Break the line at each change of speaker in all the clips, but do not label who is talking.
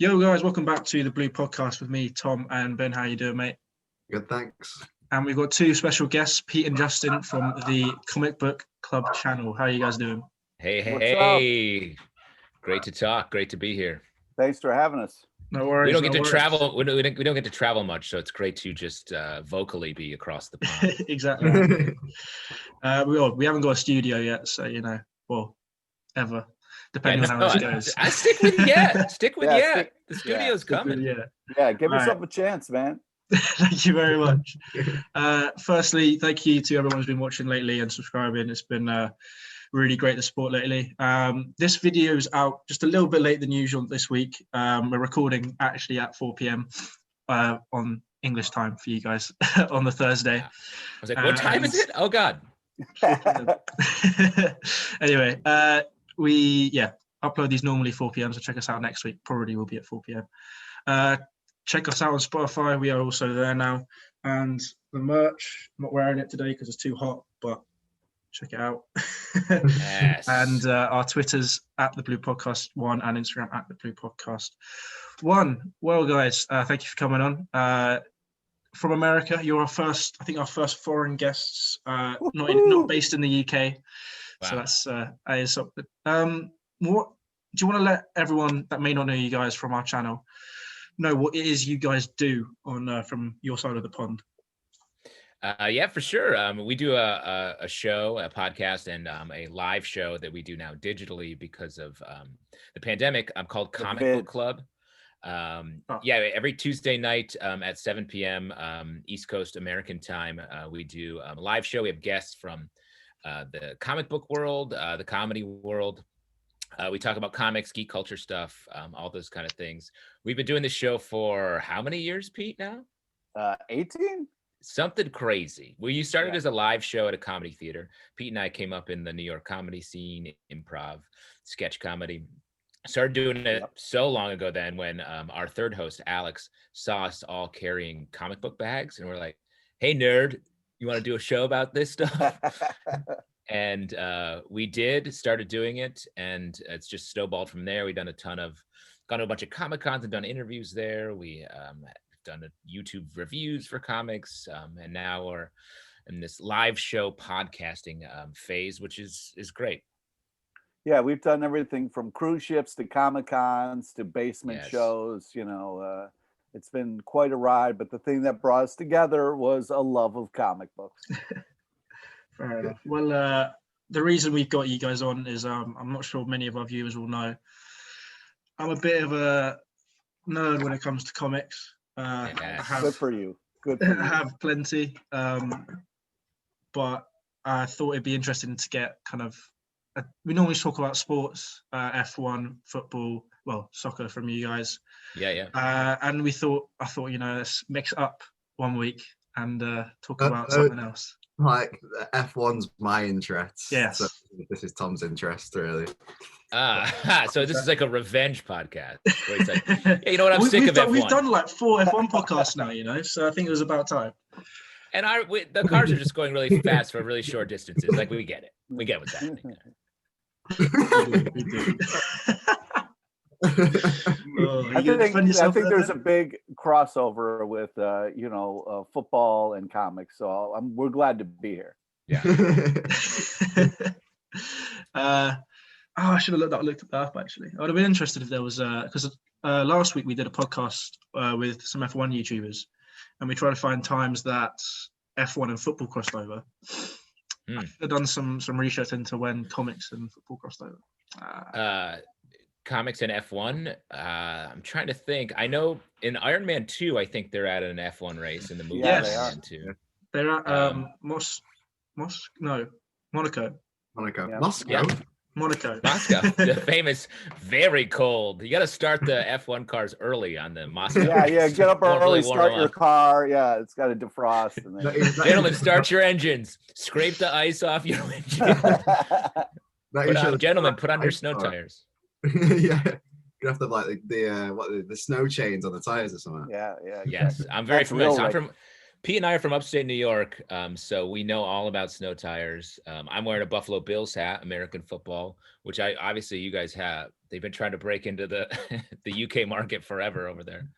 Yo guys, welcome back to the Blue Podcast with me, Tom and Ben. How you doing, mate?
Good, thanks.
And we've got two special guests, Pete and Justin from the Comic Book Club channel. How are you guys doing?
Hey. Great to talk. Great to be here.
Thanks for having us.
No worries.
We don't get to travel. We don't get to travel much, so it's great to just vocally be across the pond.
Exactly. We haven't got a studio yet, so ever. Depending on how it goes.
I stick with Stick with The studio's coming.
Yeah, give yourself a chance, man.
Thank you very much. Firstly, thank you to everyone who's been watching lately and subscribing. It's been really great, the support lately. This video is out just a little bit later than usual this week. We're recording actually at 4 p.m. On English time for you guys on the Thursday.
I was like, what time is it? Oh, God.
Anyway, we upload these normally 4 p.m. so check us out next week. Probably will be at 4 p.m. Check us out on Spotify. We are also there now. And the merch, I'm not wearing it today because it's too hot, but check it out.
Yes.
And our Twitters at the Blue Podcast 1 and Instagram at the Blue Podcast 1. Well, guys, thank you for coming on. From America, you're our first foreign guests, not based in the UK. Wow. So that is something. What do you want to let everyone that may not know you guys from our channel know what it is you guys do on from your side of the pond?
Yeah, for sure. We do a show, a podcast, and a live show that we do now digitally because of the pandemic. Called Comic Book Club. Every Tuesday night at 7 p.m. East Coast American time, we do a live show. We have guests from the comic book world, the comedy world. We talk about comics, geek culture stuff, all those kind of things. We've been doing this show for how many years, Pete, now?
18?
Something crazy. Well, you started as a live show at a comedy theater. Pete and I came up in the New York comedy scene, improv, sketch comedy. Started doing it so long ago then when our third host, Alex, saw us all carrying comic book bags. And we're like, hey, nerd, you want to do a show about this stuff? And we started doing it, and it's just snowballed from there. We've done gone to a bunch of Comic-Cons and done interviews there. We done YouTube reviews for comics, and now we're in this live show podcasting phase, which is great.
Yeah, we've done everything from cruise ships to Comic-Cons to basement shows. It's been quite a ride, but the thing that brought us together was a love of comic books.
Fair enough. Well, the reason we've got you guys on is I'm not sure many of our viewers will know. I'm a bit of a nerd when it comes to comics.
Good for you.
I have plenty, but I thought it'd be interesting to get kind of. We normally talk about sports, F1, football, soccer from you guys.
Yeah.
And I thought, let's mix it up one week and talk about something else.
Like F1's my interest.
Yes.
So this is Tom's interest, really.
So this is like a revenge podcast. Where it's like, hey, you know what? I'm sick of F1.
We've done like 4 F1 podcasts now, so I think it was about time.
And the cars are just going really fast for really short distances. Like, we get it. We get what's happening.
We do.
I think there's a big crossover with football and comics, so we're glad to be here.
Yeah.
I should have looked that up actually. I would have been interested if there was because last week we did a podcast with some F1 YouTubers, and we tried to find times that F1 and football crossed over. I've done some research into when comics and football crossed over.
Comics and F1. I'm trying to think. I know in Iron Man 2, I think they're at an F1 race in the movie.
Yes,
Iron Man 2.
They're at Monaco.
Yeah.
Monaco.
Moscow, the famous, very cold. You got to start the F1 cars early on the Moscow.
Yeah, get up early, start your car. Yeah, it's got to defrost. And then...
Gentlemen, start your engines. Scrape the ice off your engine. Gentlemen, put on your snow tires.
Yeah. You have to have like the snow chains on the tires or something.
Yeah.
Yes, I'm very familiar. Pete and I are from upstate New York, so we know all about snow tires. I'm wearing a Buffalo Bills hat, American football, which obviously you guys They've been trying to break into the the UK market forever over there.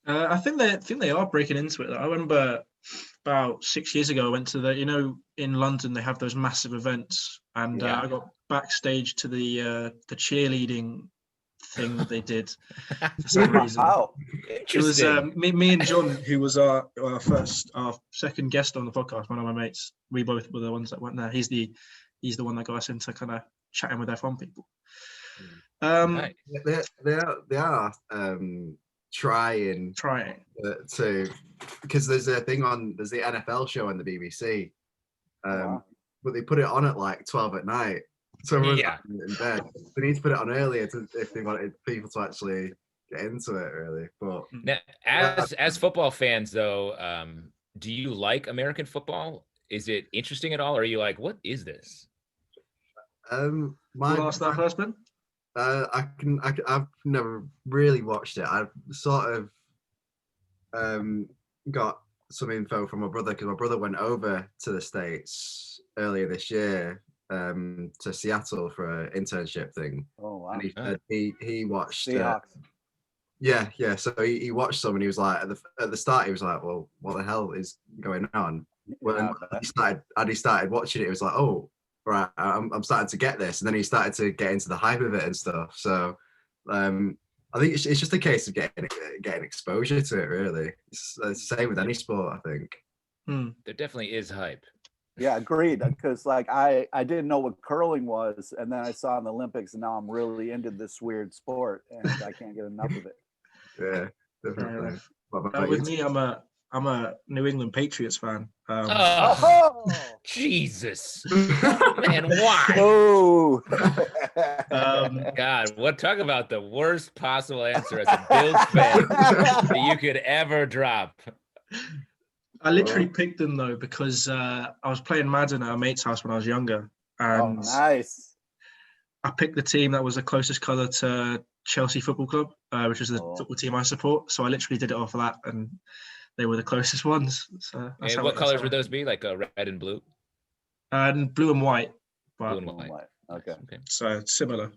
I think they are breaking into it. I remember about 6 years ago, I went to in London they have those massive events, and
Yeah.
I got backstage to the cheerleading thing that they did for some reason.
Wow.
It was
Interesting.
me and John, who was our second guest on the podcast. One of my mates. We both were the ones that went there. He's the one that got us into kind of chatting with F1 people.
Nice.
They are trying to, because there's the NFL show on the BBC,
Wow.
but they put it on at like 12 at night, so everyone's
Yeah.
in bed. They need to put it on earlier if they wanted people to actually get into it, really. But
Now, as football fans, though, do you like American football? Is it interesting at all, or are you like, what is this?
We'll ask that first, Ben.
I've never really watched it. I've sort of got some info from my brother, because my brother went over to the States earlier this year to Seattle for an internship thing.
Oh wow.
And he said he watched
Seahawks.
yeah. So he watched some, and he was like, at the start he was like, well, what the hell is going on? When he started watching it, it was like, oh, right, I'm starting to get this. And then he started to get into the hype of it and stuff. So I think it's just a case of getting exposure to it, really. It's the same with any sport, I think.
There definitely is hype.
Yeah, agreed. Because like I didn't know what curling was, and then I saw it in the Olympics, and now I'm really into this weird sport, and I can't get enough of it.
Yeah, definitely. What about
With
you?
me, I'm a New England Patriots fan.
Oh, Jesus, man, why?
Oh.
God, talk about the worst possible answer as a Bills fan that you could ever drop.
I literally picked them though because I was playing Madden at a mate's house when I was younger, and
Nice.
I picked the team that was the closest colour to Chelsea Football Club, which is the football team I support. So I literally did it off of that, and they were the closest ones. So that's
And what colors would those be? Like red and blue?
And blue and white. But,
Blue and white.
Okay.
So similar.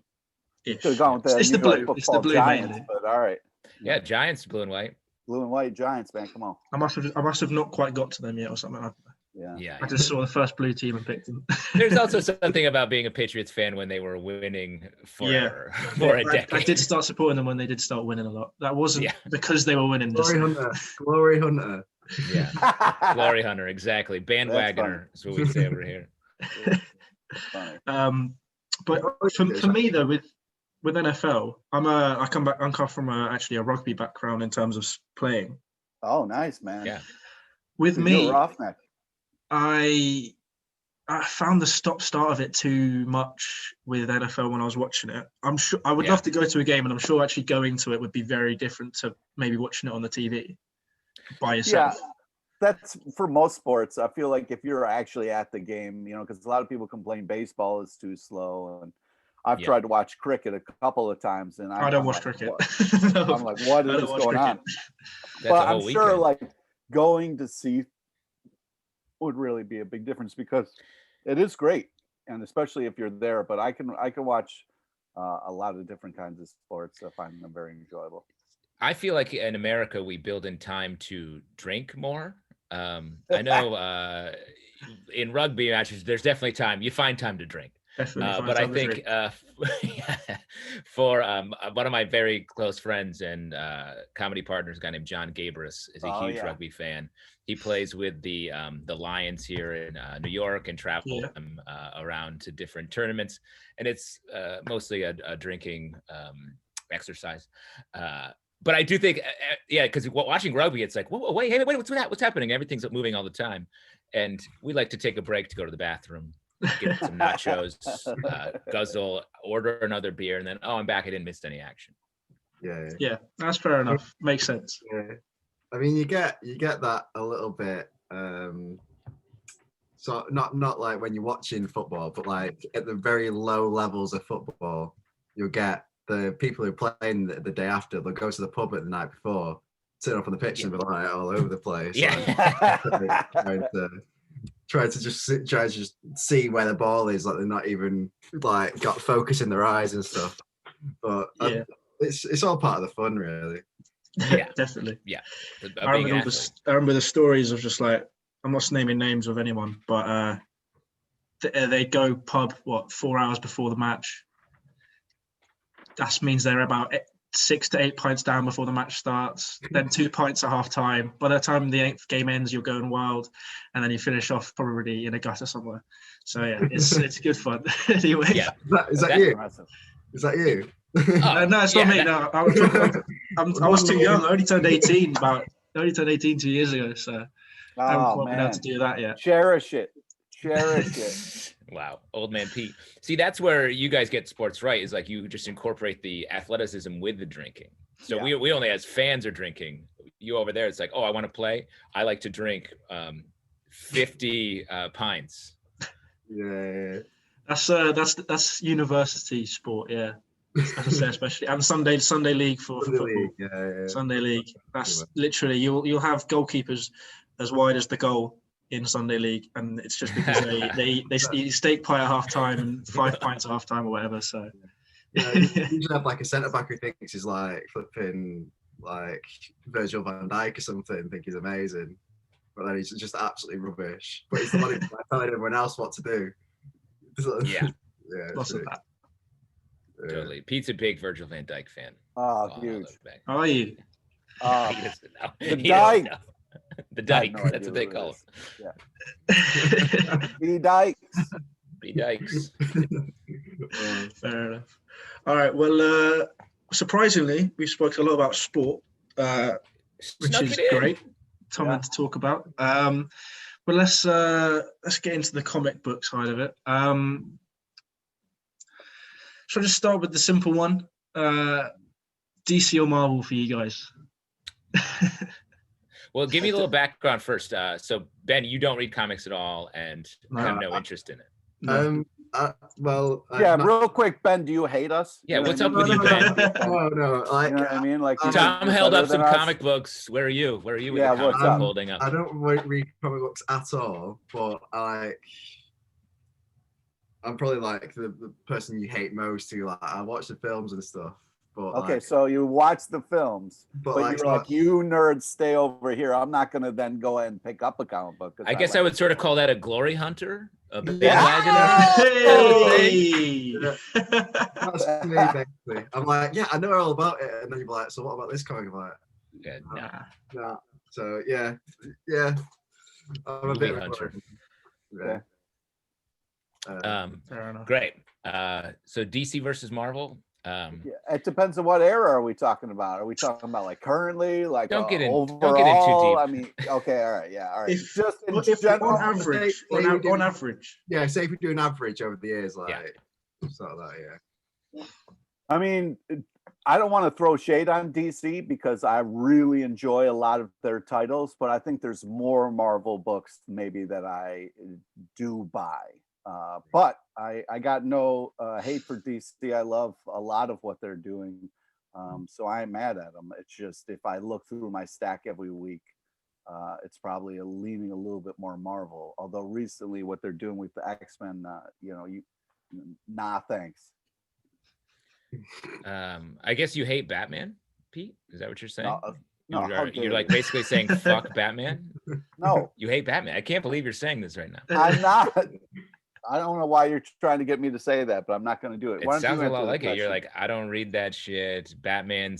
Could have gone with the
It's the
New York
blue. It's the
Football
blue
Giants,
mainly.
but all right.
Yeah, Giants, blue and white.
Blue and white Giants, man. Come on.
I must have not quite got to them yet or something.
Yeah.
I just saw the first blue team and picked them.
There's also something about being a Patriots fan when they were winning for a decade.
I did start supporting them when they did start winning a lot. That wasn't because they were winning.
Glory Hunter.
Yeah. Glory Hunter, exactly. Bandwagoner is what we say over here.
Funny.
But for me though, with NFL, I come from actually a rugby background in terms of playing.
Oh, nice, man.
Yeah.
With
You're
me,
a roughneck.
I found the stop-start of it too much with NFL when I was watching it. I'm sure I would love to go to a game, and I'm sure actually going to it would be very different to maybe watching it on the TV by yourself.
Yeah, that's for most sports. I feel like if you're actually at the game, because a lot of people complain baseball is too slow, and I've tried to watch cricket a couple of times, and
I don't watch cricket.
I'm like, what is going on? But I'm sure like going to see would really be a big difference because it is great, and especially if you're there. But I can watch a lot of different kinds of sports. I find them very enjoyable.
I feel like in America we build in time to drink more. I know in rugby matches there's definitely time. You find time to drink. But I think for one of my very close friends and comedy partners, a guy named John Gabris, is a huge rugby fan. He plays with the Lions here in New York and travels around to different tournaments, and it's mostly a drinking exercise. But I do think, because watching rugby, it's like, whoa, wait, what's happening? Everything's moving all the time, and we like to take a break to go to the bathroom, get some nachos, guzzle, order another beer, and then I'm back. I didn't miss any action.
Yeah, that's fair enough. Makes sense.
Yeah, I mean, you get that a little bit. So not like when you're watching football, but like at the very low levels of football, you'll get the people who are playing the day after. They'll go to the pub at the night before, turn up on the pitch, and be like all over the place. Try to just see where the ball is. Like they're not even like got focus in their eyes and stuff. But
Yeah.
it's all part of the fun, really.
Yeah.
Definitely.
A
I
big
remember,
athlete.
I remember the stories of just like, I'm not naming names of anyone, but they go pub 4 hours before the match. That means they're about 6 to 8 pints down before the match starts. Then 2 pints at half time. By the time the 8th game ends, you're going wild, and then you finish off probably in a gutter somewhere. So yeah, it's good fun. Anyway,
Yeah.
Is that
That-
you?
Impressive.
Is that you?
Oh,
no, it's
yeah,
not me.
that-
No, I was too young. I only turned 18 2 years ago. So I haven't
Oh
quite been able
man,
to do that yet.
cherish it, cherish it.
Wow, old man Pete. See, that's where you guys get sports right. Is like you just incorporate the athleticism with the drinking. So
Yeah.
we only as fans are drinking. You over there, it's like, oh, I want to play. I like to drink 50 pints.
Yeah.
That's university sport. Yeah, as I say, especially and Sunday league for
Sunday
football.
league, yeah.
Sunday league. That's
Yeah.
literally you'll have goalkeepers as wide as the goal in Sunday league, and it's just because they eat steak pie at half time and 5 pints at half time or whatever. So
Yeah, you usually have like a centre back who thinks he's like flipping like Virgil van Dijk or something, think he's amazing, but then he's just absolutely rubbish. But he's the one who's like telling everyone else what to do.
Yeah.
Yeah.
lots of that.
Yeah.
Totally. Pete's a big Virgil van Dijk fan.
Oh,
All
huge.
those back.
How are you?
Oh,
He doesn't know.
the
He doesn't
Dyke.
know. The
I have
Dyke.
no
That's
idea
what they
what it
call
is.
him.
B Dykes.
B Dykes.
Fair enough. All right. Well, surprisingly, we spoke a lot about sport, which
Snuck
is
it in.
great. Something to talk about. But let's get into the comic book side of it. Shall I just start with the simple one? DC or Marvel for you guys?
Well, give me a little background first. So Ben, you don't read comics at all and have no
No.
interest in it.
No.
Yeah, real quick, Ben, do you hate us?
Yeah,
You know
what's
what
up
I
with
mean?
you, Ben?
No, like
You know what I mean? Like you
Tom
think you're
held
better
up some
than us?
comic books. Where are you? Where are you with
Yeah,
the comic
what's
book
up?
holding up?
I don't read comic books at all, but I'm probably like the person you hate most who like I watch the films and stuff. But
Okay,
like,
so you watch the films, but
like,
you're like, you nerds stay over here. I'm not gonna then go ahead and pick up a comic book. 'cause
I guess
like
I would sort of call that a glory hunter, a
Yeah.
bandwagoner.
Hey!
that's me basically. I'm like, yeah, I know all about it, and then you're like, so what about this comic? I'm like,
Yeah,
Nah.
nah. So yeah. I'm a
Movie
bit of a
hunter.
yeah.
Fair enough.
Great. So DC versus Marvel.
Yeah, it depends on what era are we talking about. Are we talking about like currently, like
Don't get in too
overall?
deep.
I mean, okay, all right, yeah, all right.
If,
Just in
if
general,
on average,
say we do-
on average,
Yeah, say if we do an average over the years, like
Yeah.
sort of that, yeah.
I mean, I don't want to throw shade on DC because I really enjoy a lot of their titles, but I think there's more Marvel books maybe that I do buy. But I got no hate for DC. I love a lot of what they're doing. So I'm mad at them. It's just if I look through my stack every week, it's probably leaning a little bit more Marvel. Although recently what they're doing with the X-Men, nah, thanks.
I guess you hate Batman, Pete. Is that what you're saying?
No, how dare
You're like
you.
basically saying fuck Batman.
No,
You hate Batman. I can't believe you're saying this right now.
I'm not. I don't know why you're trying to get me to say that, but I'm not going to do it.
It
Why don't
sounds
you
a lot
answer the
like it. You're
question?
like, I don't read that shit. Batman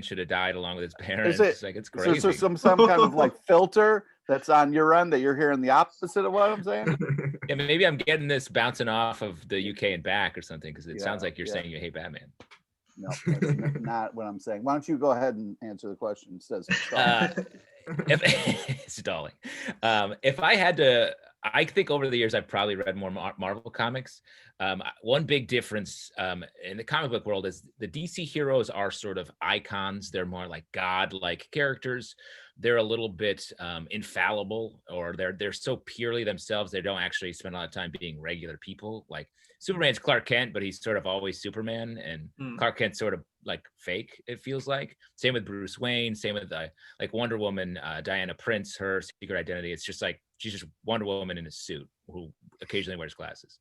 should have died along with his parents.
it-
It's like it's
Is
crazy.
there some kind of like filter that's on your end that you're hearing the opposite of what I'm saying?
Yeah, maybe I'm getting this bouncing off of the UK and back or something because it
Yeah,
sounds like you're
yeah.
saying you hate Batman.
No, that's not what I'm saying. Why don't you go ahead and answer the question? It says
If stalling. If I had to, I think over the years I've probably read more Marvel comics. One big difference in the comic book world is the DC heroes are sort of icons. They're more like god-like characters. They're a little bit infallible, or they're so purely themselves. They don't actually spend a lot of time being regular people. Like Superman's Clark Kent, but he's sort of always Superman, and Clark Kent's sort of like fake, it feels like. Same with Bruce Wayne, same with like Wonder Woman, Diana Prince, her secret identity. It's just like she's just Wonder Woman in a suit who occasionally wears glasses.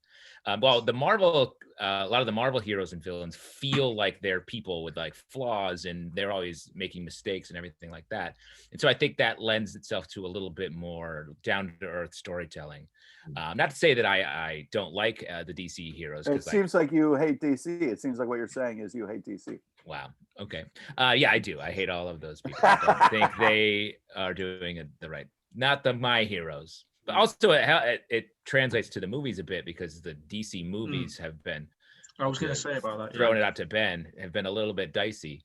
Well, the Marvel, a lot of the Marvel heroes and villains feel like they're people with like flaws, and they're always making mistakes and everything like that. And so I think that lends itself to a little bit more down to earth storytelling. Not to say that I don't like the DC heroes.
It seems like you hate DC. It seems like what you're saying is you hate DC.
Wow. Okay. Yeah, I do. I hate all of those people. I don't think they are doing the right. Not my heroes, but also it translates to the movies a bit, because the DC movies have been.
I was going to say about that.
Throwing it out to Ben, have been a little bit dicey,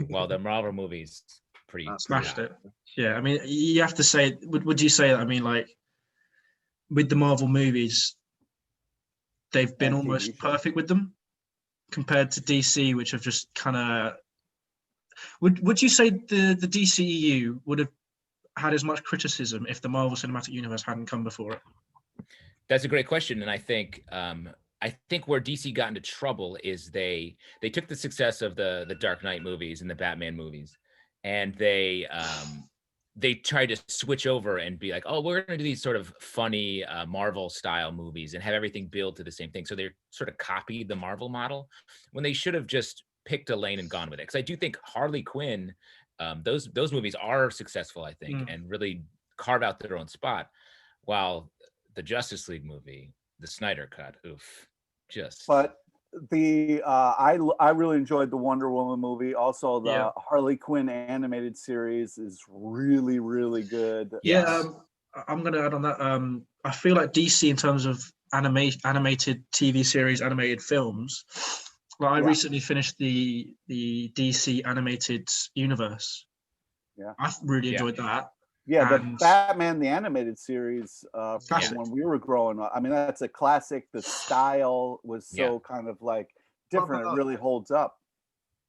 while the Marvel movies pretty
smashed it. Yeah, I mean, you have to say. Would you say that? I mean, like with the Marvel movies, they've been almost perfect with them compared to DC, which have just kind of. Would you say the DCEU would have had as much criticism if the Marvel Cinematic Universe hadn't come before it?
That's a great question, and I think where DC got into trouble is they took the success of the Dark Knight movies and the Batman movies, and they tried to switch over and be like, oh, we're going to do these sort of funny Marvel style movies and have everything build to the same thing. So they sort of copied the Marvel model when they should have just picked a lane and gone with it. Because I do think Harley Quinn. Those movies are successful, I think, and really carve out their own spot. While the Justice League movie, the Snyder Cut, just.
But the I really enjoyed the Wonder Woman movie. Also, the Harley Quinn animated series is really, really good.
Yeah, I'm going to add on that. I feel like DC in terms of animated TV series, animated films. Well, I recently finished the DC animated universe. Yeah, I really enjoyed that.
Yeah, the Batman the animated series from when we were growing up. I mean, that's a classic. The style was so kind of like different. It really holds up.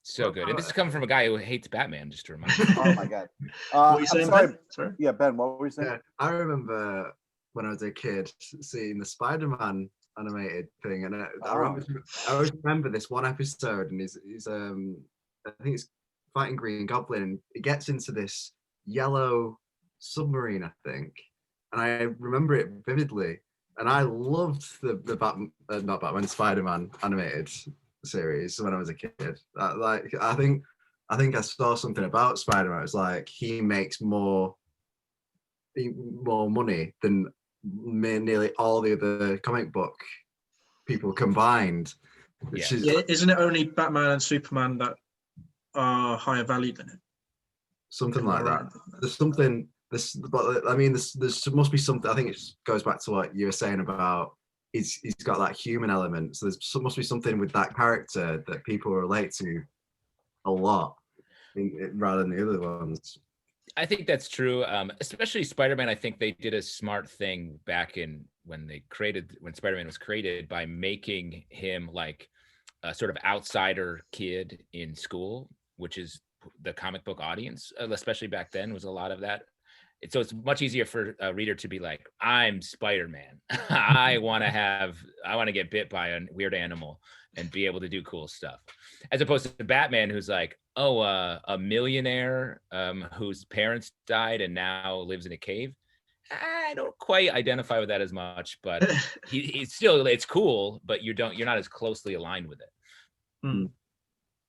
So good. And this is coming from a guy who hates Batman, just to remind you.
Oh my God.
What were you saying,
sorry.
Ben? Sorry?
Yeah, Ben, what were you saying?
Yeah, I remember when I was a kid seeing the Spider-Man animated thing, and I always remember this one episode, and he's I think it's fighting Green Goblin, and he gets into this yellow submarine, I think, and I remember it vividly, and I loved the Spider-Man animated series when I was a kid. I think I saw something about Spider-Man. It's like he makes more money than nearly all the other comic book people combined.
Isn't it only Batman and Superman that are higher valued than it?
Something like that. There's something. But I mean, there must be something. I think it goes back to what you were saying about he's got that human element. So must be something with that character that people relate to a lot, rather than the other ones.
I think that's true, especially Spider-Man. I think they did a smart thing back when Spider-Man was created, by making him like a sort of outsider kid in school, which is the comic book audience, especially back then, was a lot of that. So it's much easier for a reader to be like, I'm Spider-Man. I want to get bit by a weird animal and be able to do cool stuff, as opposed to Batman, who's like, a millionaire whose parents died and now lives in a cave. I don't quite identify with that as much, but he's still, it's cool, but you're not as closely aligned with it.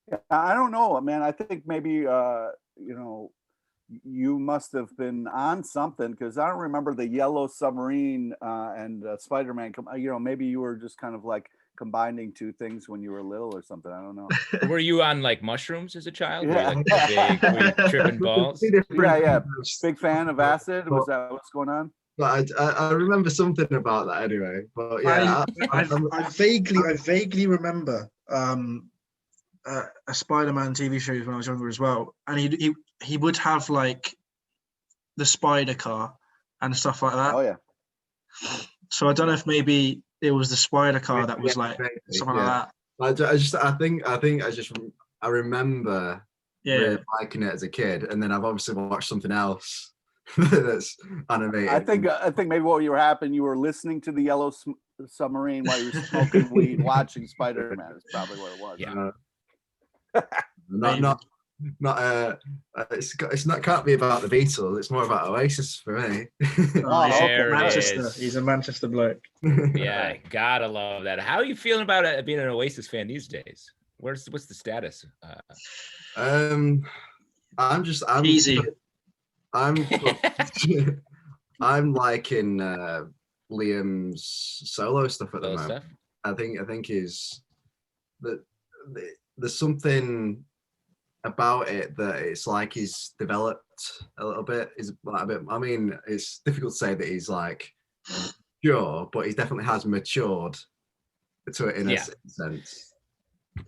Yeah, I don't know, man. I think maybe you must have been on something, because I don't remember the Yellow Submarine and Spider-Man. Maybe you were just kind of like combining two things when you were little or something. I don't know.
Were you on like mushrooms as a child?
Yeah.
Were you tripping balls?
Yeah. Big fan of acid. Was that what's going on?
But I remember something about that anyway. But yeah,
I vaguely remember a Spider-Man TV series when I was younger as well, and he would have like the spider car and stuff like that.
Oh yeah.
So I don't know if maybe it was the spider car that was like something like
that. I remember really liking it as a kid, and then I've obviously watched something else that's animated.
I think maybe what you were listening to the Yellow Submarine while you were smoking weed, watching Spider-Man. Is probably what it was.
Yeah.
it's not can't be about the Beatles. It's more about Oasis for me.
Oh, okay.
There it
Manchester.
is.
He's a Manchester bloke.
Yeah, gotta love that. How are you feeling about being an Oasis fan these days? What's the status?
I'm
Easy.
I'm I'm liking Liam's solo stuff at the
Solo
moment.
stuff?
I think is that there's something about it that it's like he's developed a little bit. Is like a bit. I mean, it's difficult to say that he's like pure, but he definitely has matured to it in a sense.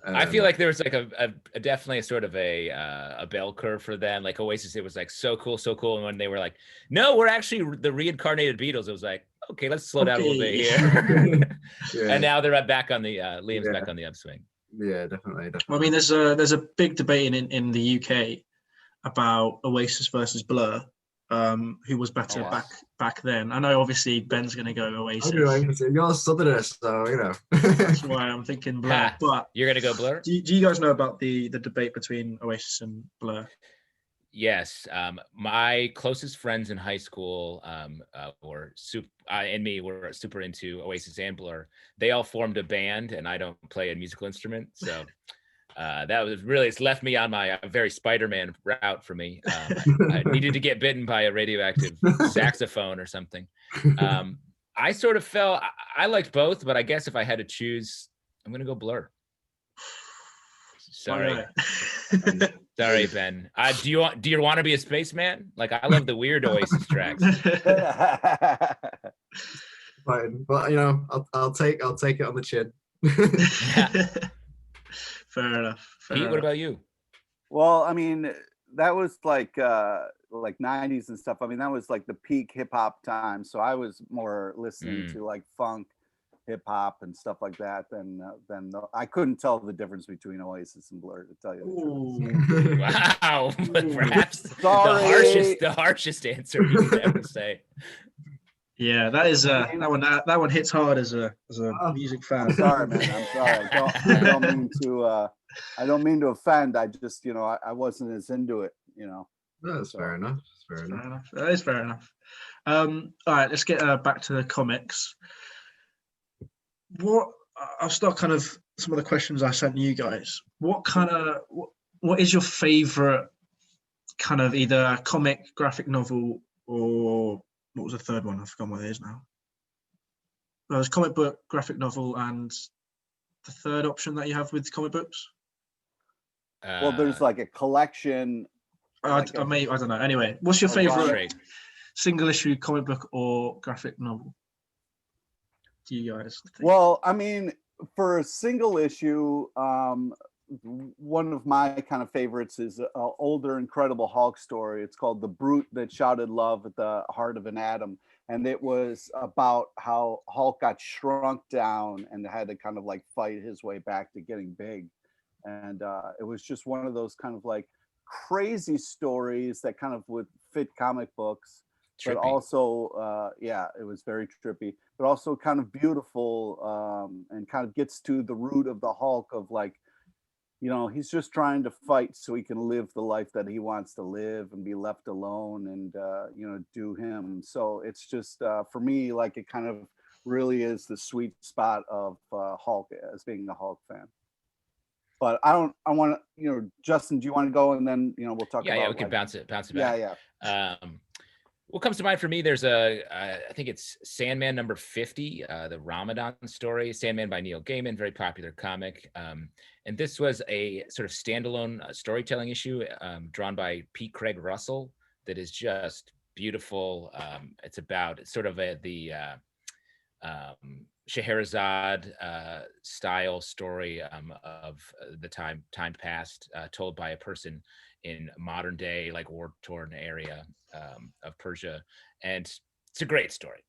I feel like there was like a definitely a sort of a bell curve for them. Like Oasis, it was like so cool, and when they were like, no, we're actually the reincarnated Beatles, it was like, okay, let's slow down a little bit here. And now they're back on the Liam's back on the upswing.
Yeah, definitely.
Well, I mean, there's a big debate in the UK about Oasis versus Blur. Who was better back then? I know obviously Ben's going to go Oasis.
You're Southerners, so you know.
That's why I'm thinking Blur. But
you're going to go Blur?
Do you guys know about the debate between Oasis and Blur?
Yes, my closest friends in high school were super into Oasis and Blur. They all formed a band, and I don't play a musical instrument, so that was really, it's left me on my very Spider-Man route for me. I needed to get bitten by a radioactive saxophone or something. I sort of felt I liked both, but I guess if I had to choose, I'm gonna go Blur. Sorry. Sorry, Ben. Do you want to be a spaceman? Like, I love the weird Oasis tracks.
Fine, but you know, I'll take it on the chin.
Fair enough.
Pete, what about you?
Well, I mean, that was like 90s and stuff. I mean, that was like the peak hip hop time. So I was more listening to like funk, hip hop, and stuff like that. Than I couldn't tell the difference between Oasis and Blur, to tell you the
truth. Wow, perhaps the harshest answer you could ever say.
Yeah, that is that one hits hard as a music fan.
I'm sorry, man. I'm sorry. I don't mean to offend. I just, I wasn't as into it,
No, that's fair enough.
That is fair enough. All right, let's get back to the comics. I'll start kind of some of the questions I sent you guys. What is your favorite kind of either comic, graphic novel, or what was the third one? I've forgotten what it is now. There's comic book, graphic novel, and the third option that you have with comic books?
Well, there's like a collection.
I don't know. Anyway, what's your favorite single issue comic book or graphic novel? Do you guys think?
Well, I mean, for a single issue, one of my kind of favorites is an older Incredible Hulk story. It's called The Brute That Shouted Love at the Heart of an Atom. And it was about how Hulk got shrunk down and had to kind of like fight his way back to getting big. And it was just one of those kind of like crazy stories that kind of would fit comic books. Trippy. But also, it was very trippy, but also kind of beautiful, and kind of gets to the root of the Hulk of like, he's just trying to fight so he can live the life that he wants to live and be left alone and, do him. So it's just, for me, like it kind of really is the sweet spot of Hulk as being a Hulk fan. But I want to, Justin, do you want to go and then, we'll talk about.
Yeah, we can bounce it back.
Yeah.
What comes to mind for me, there's I think it's Sandman number 50, the Ramadan story, Sandman by Neil Gaiman, very popular comic. And this was a sort of standalone storytelling issue drawn by Pete Craig Russell that is just beautiful. It's about sort of the Scheherazade style story of the time past, told by a person in modern day, like war-torn area of Persia. And it's a great story.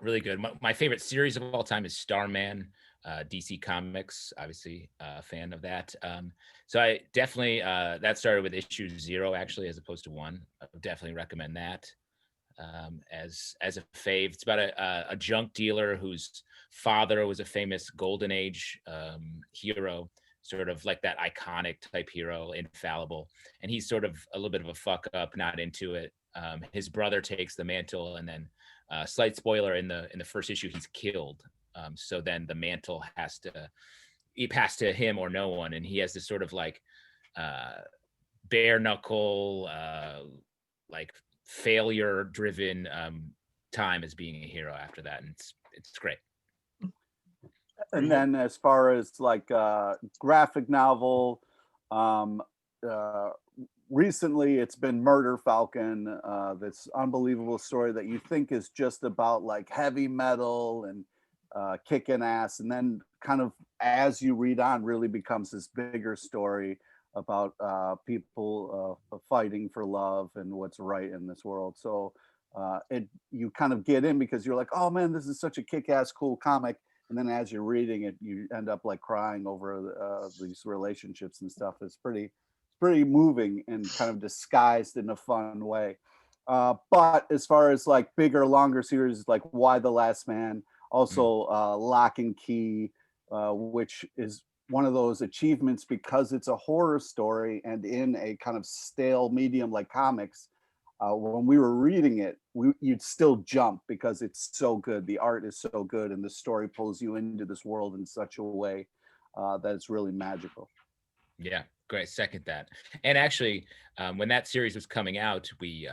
Really good. My favorite series of all time is Starman, DC Comics, obviously a fan of that. So I definitely, that started with issue 0 actually, as opposed to 1. I would definitely recommend that as a fave. It's about a junk dealer whose father was a famous Golden Age hero sort of like that iconic type hero, infallible, and he's sort of a little bit of a fuck up, not into it. His brother takes the mantle, and then slight spoiler, in the first issue he's killed. So then the mantle has to be passed to him or no one, and he has this sort of like bare knuckle, like failure driven time as being a hero after that, and it's great.
And then as far as like graphic novel, recently it's been Murder Falcon, this unbelievable story that you think is just about like heavy metal and kicking ass, and then kind of as you read on really becomes this bigger story about people fighting for love and what's right in this world. So you kind of get in because you're like, oh man, this is such a kick-ass cool comic, and then as you're reading it you end up like crying over these relationships and stuff. It's pretty moving and kind of disguised in a fun way. But as far as like bigger, longer series like Y the Last Man, also Lock and Key, which is one of those achievements because it's a horror story and in a kind of stale medium like comics. When we were reading it, you'd still jump because it's so good. The art is so good, and the story pulls you into this world in such a way that it's really magical.
Yeah, great. Second that. And actually, when that series was coming out, we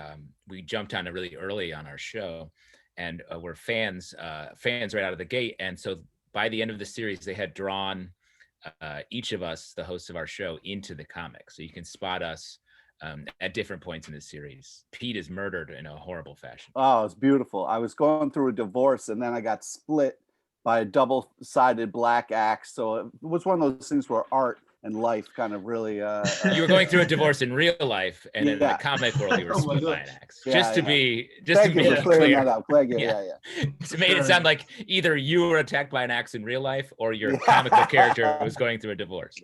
jumped on it really early on our show, and we're fans right out of the gate. And so by the end of the series, they had drawn each of us, the hosts of our show, into the comic. So you can spot us at different points in the series. Pete is murdered in a horrible fashion.
Oh, it's beautiful. I was going through a divorce, and then I got split by a double-sided black axe. So it was one of those things where art and life kind of really
you were going through a divorce in real life, and in the comic world you were split by an axe. Just to be
clear that out. Greg,
To make it sound like either you were attacked by an axe in real life or your comical character was going through a divorce.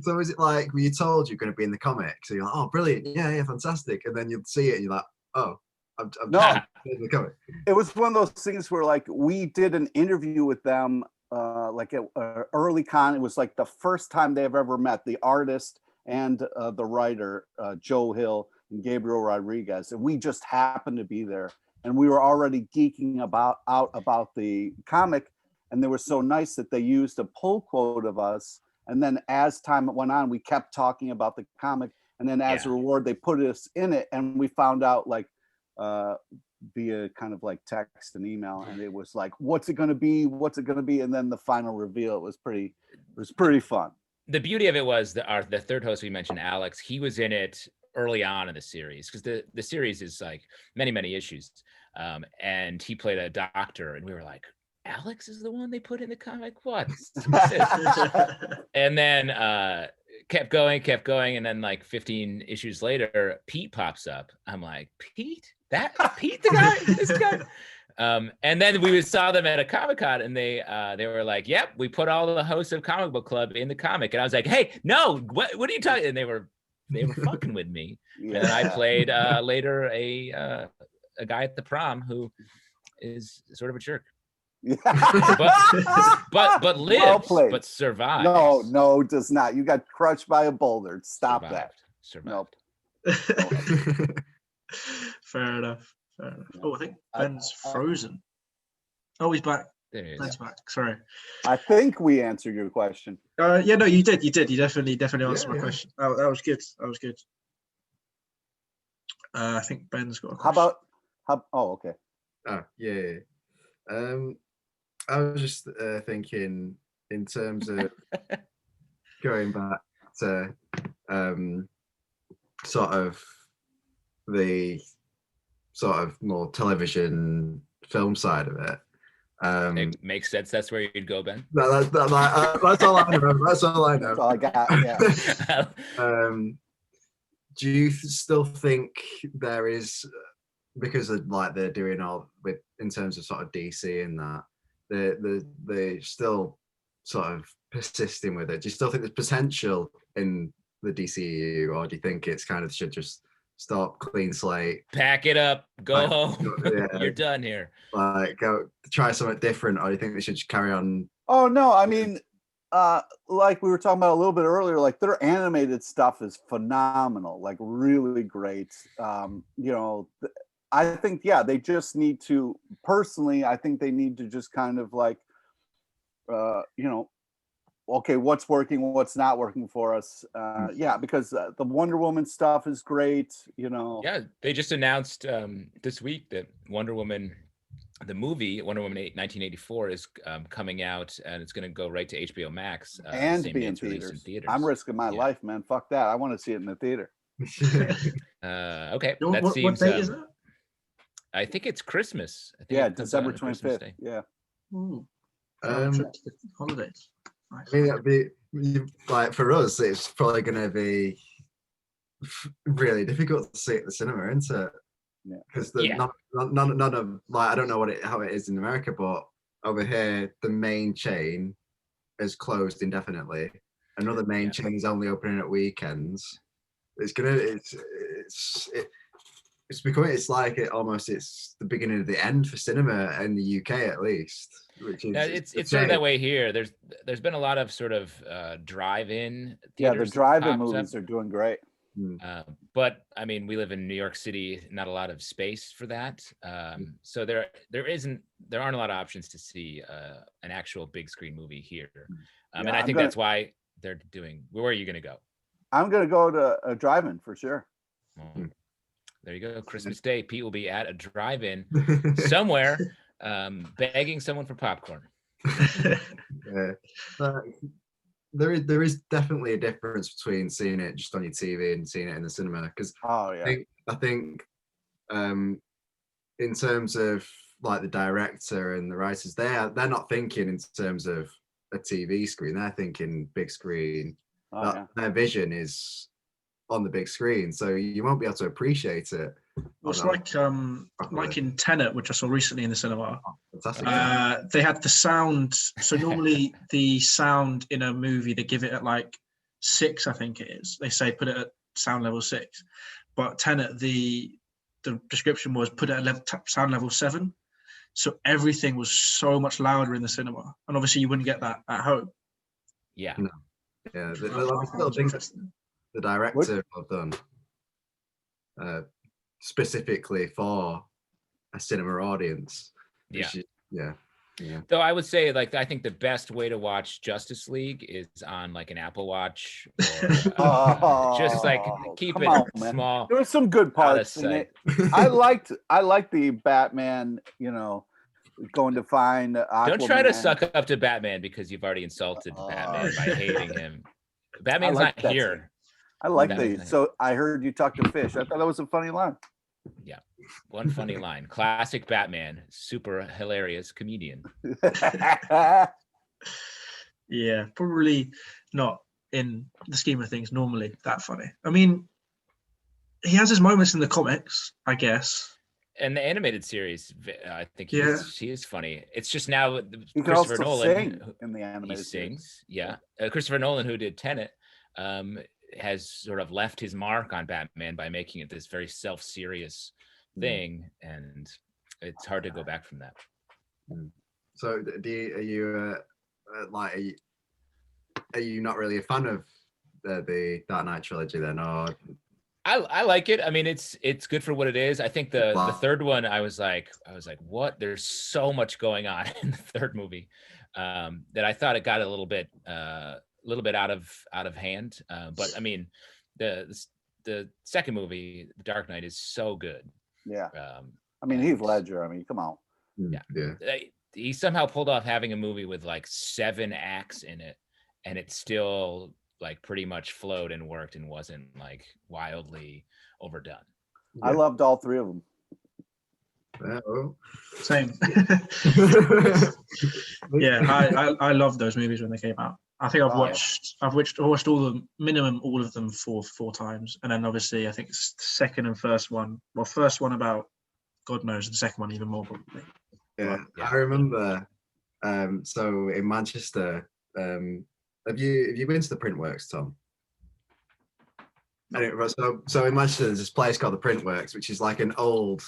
So is it like, were you told you're going to be in the comic? So you're like, oh, brilliant, yeah, fantastic, and then you'd see it and you're like, oh, I'm
no.
in the comic.
It was one of those things where like we did an interview with them like at early con. It was like the first time they've ever met, the artist and the writer, Joe Hill and Gabriel Rodriguez, and we just happened to be there, and we were already geeking out about the comic, and they were so nice that they used a pull quote of us, and then as time went on we kept talking about the comic, and then as a reward they put us in it, and we found out like via kind of like text and email, and it was like, what's it going to be, and then the final reveal, it was pretty fun.
The beauty of it was the third host we mentioned, Alex, he was in it early on in the series, because the series is like many issues, and he played a doctor, and we were like, Alex is the one they put in the comic? What? And then kept going, and then like 15 issues later Pete pops up. I'm like, Pete, the guy, this guy. And then we saw them at a Comic-Con, and they were like, yep, we put all the hosts of Comic Book Club in the comic. And I was like, hey, no, what are you talking? And they were fucking with me. And then I played later a guy at the prom who is sort of a jerk. but lives, but survives.
No, does not. You got crushed by a boulder. Stop that.
Survived.
Nope.
Fair enough. Oh, I think Ben's frozen. Oh, he's back. Ben's back. Sorry.
I think we answered your question.
Yeah, no, you did. You definitely answered my question. That was good. I think Ben's got a question.
Oh, okay.
Oh, yeah. I was just thinking in terms of going back to sort of the sort of more television film side of it.
It makes sense. That's where you'd go, Ben.
That's all I know. That's all I know.
That's all I got. Yeah.
Do you still think there is, because of like they're doing all with in terms of sort of DC and that, they're still sort of persisting with it? Do you still think there's potential in the DCEU, or do you think it's kind of should just stop, clean slate,
pack it up, go home? You're done here.
Like go try something different, or do you think they should just carry on?
Oh no, I mean, Like we were talking about a little bit earlier, like their animated stuff is phenomenal, like really great. I think, yeah, they just need to, personally, I think they need to just kind of like, okay, what's working, what's not working for us. Yeah, because the Wonder Woman stuff is great,
Yeah, they just announced this week that Wonder Woman, the movie Wonder Woman 1984, is coming out, and it's going to go right to HBO Max
and
same
be
day
in
it's released in
theaters.
theaters.
I'm risking my
Yeah.
life, man. Fuck that. I want to see it in the theater.
Okay, that
What
seems.
date is that?
I think it's Christmas. I think
Yeah,
it comes out
December
on Christmas
25th.
Day.
Yeah.
Ooh.
Um,
Trip to the holidays. Nice.
I mean, that'd be like for us, it's probably going to be really difficult to see at the cinema, isn't it?
Yeah.
Because
Yeah.
none of like I don't know how it is in America, but over here the main chain is closed indefinitely. Another main
Yeah.
chain is only opening at weekends. It's becoming, it's like it's the beginning of the end for cinema in the UK at least, which is
Now, it's sort of that way here. There's been a lot of sort of drive-in
Yeah, the
theaters that
drive-in
popped up.
movies are doing great.
But I mean, we live in New York City, not a lot of space for that. So there aren't a lot of options to see an actual big screen movie here. And I think that's why they're doing. Where are you going to go?
I'm going to go to a drive-in for sure.
Well, there you go. Christmas Day, Pete will be at a drive-in somewhere, begging someone for popcorn.
Yeah. There is definitely a difference between seeing it just on your TV and seeing it in the cinema, because I think in terms of like the director and the writers, they're not thinking in terms of a TV screen, they're thinking big screen. Their vision is on the big screen, so you won't be able to appreciate it.
Well, it's like in Tenet, which I saw recently in the cinema.
Fantastic.
They had the sound. So normally the sound in a movie, they give it at like 6, I think it is. They say put it at sound level 6. But Tenet, the description was put it at sound level 7. So everything was so much louder in the cinema. And obviously you wouldn't get that at home.
Yeah.
No. Yeah. The director have done specifically for a cinema audience. Yeah.
Though I would say, like, I think the best way to watch Justice League is on like an Apple Watch, or just like keep it small.
There were some good parts in it. I liked the Batman, going to find Aquaman.
Don't try to suck up to Batman because you've already insulted Batman by hating him. Batman's not here.
I like that. So I heard you talk to Fish. I thought that was a funny line.
Yeah. One funny line. Classic Batman. Super hilarious comedian.
Yeah, probably not in the scheme of things normally that funny. I mean, he has his moments in the comics, I guess.
And the animated series, I think he is funny. It's just now
he
Christopher Nolan
sing in the animated
sings. Yeah. Christopher Nolan, who did Tenet, has sort of left his mark on Batman by making it this very self-serious thing, and it's hard to go back from that.
So are you not really a fan of the Dark Knight trilogy then, or?
I like it. I mean, it's good for what it is. I think the third one, I was like, what? There's so much going on in the third movie that I thought it got a little bit out of hand. But I mean, the second movie, The Dark Knight, is so good.
Yeah. I mean, Heath Ledger. I mean, come on.
Yeah. He somehow pulled off having a movie with like 7 acts in it, and it still like pretty much flowed and worked and wasn't like wildly overdone.
I loved all 3 of them.
Same. Yeah, I loved those movies when they came out. I think I've watched all of them, minimum all of them 4 times, and then obviously I think it's the second and first one. Well, first one about God knows, the second one even more probably.
Yeah, I remember. So in Manchester, have you been to the Printworks, Tom? No. Anyway, so in Manchester, there's this place called the Printworks, which is like an old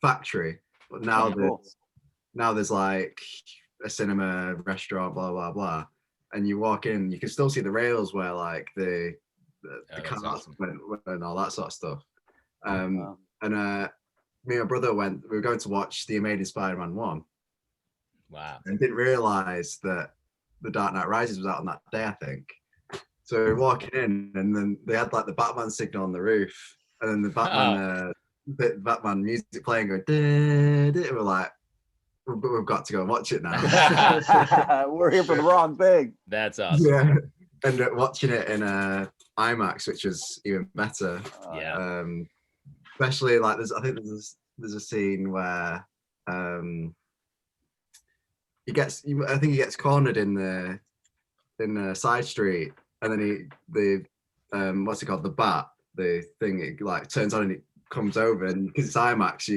factory, but now there's like a cinema, restaurant, blah blah blah. and you walk in, you can still see the rails where like the
that's
cars
awesome.
went and all that sort of stuff.
Wow.
And me and my brother we were going to watch The Amazing Spider-Man 1
Wow.
and didn't realize that The Dark Knight Rises was out on that day, I think. So we were walking in, and then they had like the Batman signal on the roof, and then the Batman music playing, going, "Duh, duh." We're like, we've got to go and watch it now.
We're here for the wrong thing.
That's awesome.
Yeah, and watching it in IMAX, which was even better.
Yeah.
Especially like I think there's a scene where he gets cornered in the side street, and then what's it called, the bat, the thing, it like turns on and it comes over, and because it's IMAX,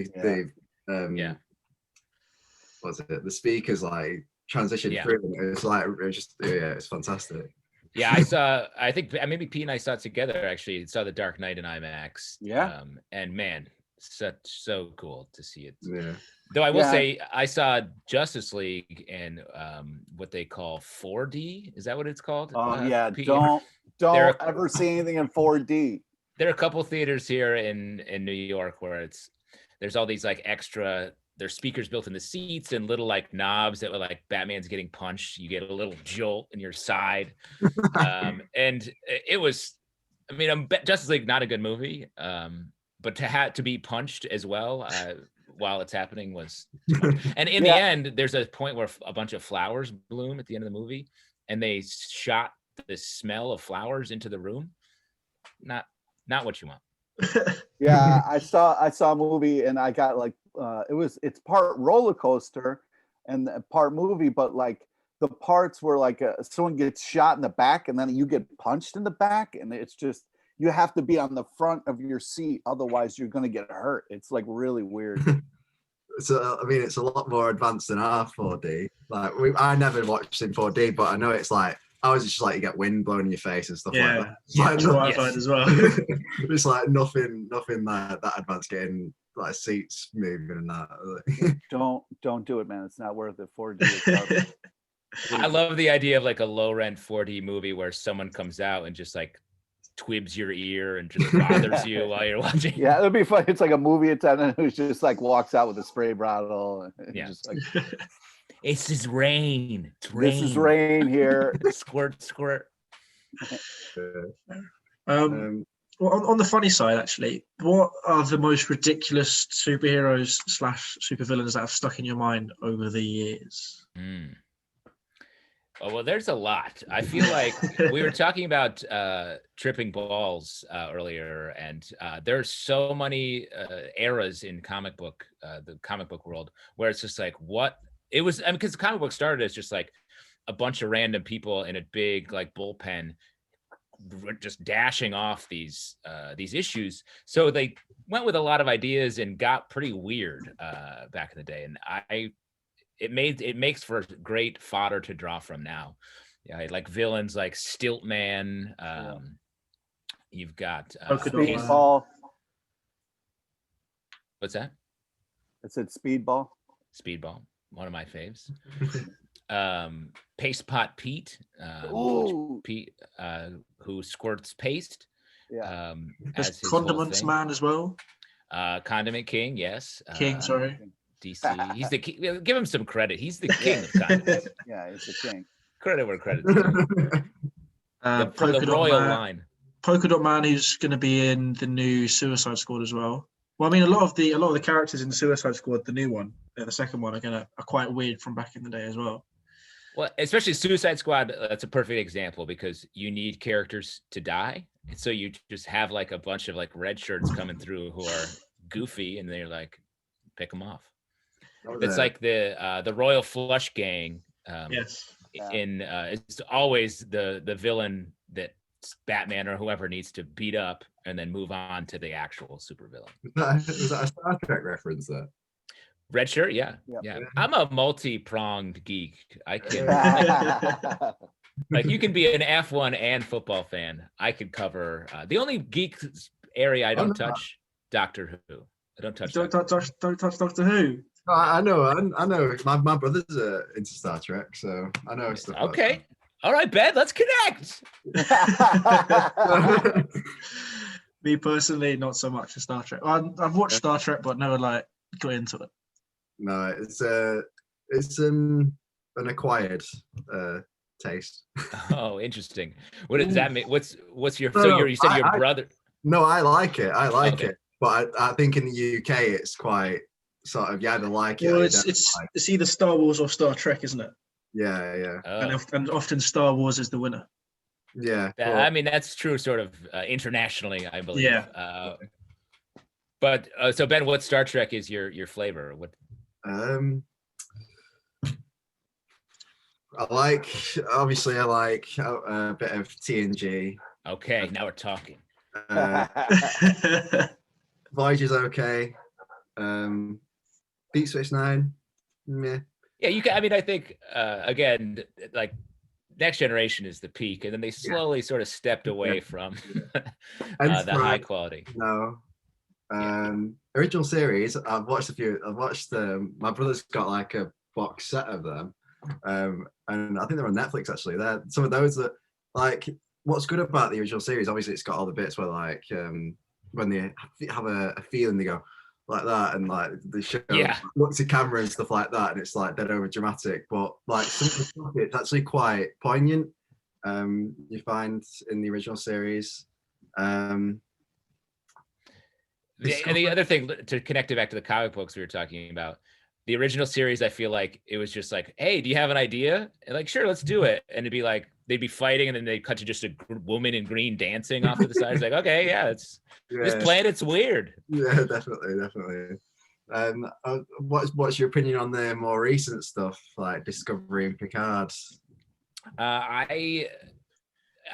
what's it, the speakers like transition through, and it's fantastic.
Yeah, I think maybe Pete and I saw it together, actually. Saw The Dark Knight in IMAX.
Yeah.
And man, so cool to see it.
Yeah.
Though I will say, I saw Justice League in what they call 4D. Is that what it's called?
Oh yeah,
Pete?
don't ever see anything in 4D.
There are a couple theaters here in New York where there's all these like extra, there's speakers built in the seats and little like knobs that were like Batman's getting punched. You get a little jolt in your side. And it was, I mean, Justice League, not a good movie. But to be punched as well while it's happening was, and in the end, there's a point where a bunch of flowers bloom at the end of the movie, and they shot the smell of flowers into the room. Not what you want.
Yeah, I saw a movie and I got like it's part roller coaster and part movie, but like the parts where like someone gets shot in the back and then you get punched in the back, and it's just, you have to be on the front of your seat, otherwise you're gonna get hurt. It's like really weird.
So I mean, it's a lot more advanced than our 4D. Like I never watched in 4D, but I know it's like, I was just like, you get wind blowing in your face and stuff like that.
That's what I find as well.
It's like nothing that advanced, getting like seats moving and that.
Don't do it, man. It's not worth it. 4D.
I love the idea of like a low rent 4D movie where someone comes out and just like twibs your ear and just bothers you while you're watching.
Yeah, it'd be fun. It's like a movie attendant who just like walks out with a spray bottle and just like,
it's just rain. It's rain.
This is rain here.
Squirt.
Well, on the funny side, actually, what are the most ridiculous superheroes / supervillains that have stuck in your mind over the years?
Oh, well, there's a lot. I feel like we were talking about tripping balls earlier, and there's so many eras in the comic book world where it's just like, what it was. I mean, because the comic book started as just like a bunch of random people in a big like bullpen just dashing off these issues. So they went with a lot of ideas and got pretty weird back in the day, and it makes for great fodder to draw from now. Yeah, like villains like Stiltman. You've got
Speedball.
What's that?
I said Speedball.
Speedball, one of my faves. Paste Pot Pete, who squirts paste.
Yeah.
As his
Condiments Man as well.
Condiment King, yes.
King, sorry.
DC. He's the king. Give him some credit. He's the king of condiments.
Yeah, he's the king.
Credit where credit's due. From the royal line.
Polka Dot Man, who's going to be in the new Suicide Squad as well. Well, I mean, a lot of the characters in the Suicide Squad, the new one, the second one, are quite weird from back in the day as well.
Well, especially Suicide Squad, that's a perfect example because you need characters to die. And so you just have like a bunch of like red shirts coming through who are goofy, and they're like, pick them off. It's like the Royal Flush Gang.
Yes.
It's always the villain that Batman or whoever needs to beat up and then move on to the actual supervillain.
Is that a Star Trek reference there?
Red shirt, yeah.
Yep.
Yeah. I'm a multi-pronged geek. I can like you can be an F1 and football fan. I could cover the only geek area I don't touch, Doctor Who. I don't touch.
Don't touch Doctor Who.
I know. My brothers are into Star Trek, so I know stuff.
Okay. All right, Ben, let's connect.
Me personally, not so much for Star Trek. I've watched Star Trek, but never like got into it.
No, it's an acquired taste.
Oh, interesting. What does that mean? What's your?
No,
So
no,
you said your brother.
No, I like it. I like
Okay.
it. But I think in the UK, it's quite sort of, you either like it or
Well,
you
it's
don't
it's
like it.
it's either Star Wars or Star Trek, isn't it?
Yeah.
And,
Oh,
and often Star Wars is the winner.
Yeah.
I mean, that's true, sort of internationally, I believe.
Yeah.
But so Ben, what Star Trek is your flavor? What?
Obviously I like a bit of TNG.
Okay, now we're talking.
Voyager's okay. Deep Space Nine, meh.
Yeah, you can. I mean, I think again, like Next Generation is the peak, and then they slowly sort of stepped away from the high quality.
No. Original series, I've watched a few. I've watched my brother's got like a box set of them, and I think they're on Netflix actually. They're some of those that, like, what's good about the original series, obviously it's got all the bits where like when they have a feeling, they go like that, and like the show looks at camera and stuff like that, and it's like dead over dramatic, but like some of the stuff, it's actually quite poignant. You find in the original series.
And the other thing, to connect it back to the comic books we were talking about, the original series, I feel like it was just like, hey, do you have an idea? And like, sure, let's do it. And it'd be like, they'd be fighting, and then they'd cut to just a woman in green dancing off to the side. It's like, okay, yeah, it's this planet's weird.
Yeah, definitely. What's your opinion on the more recent stuff like Discovery and Picard?
I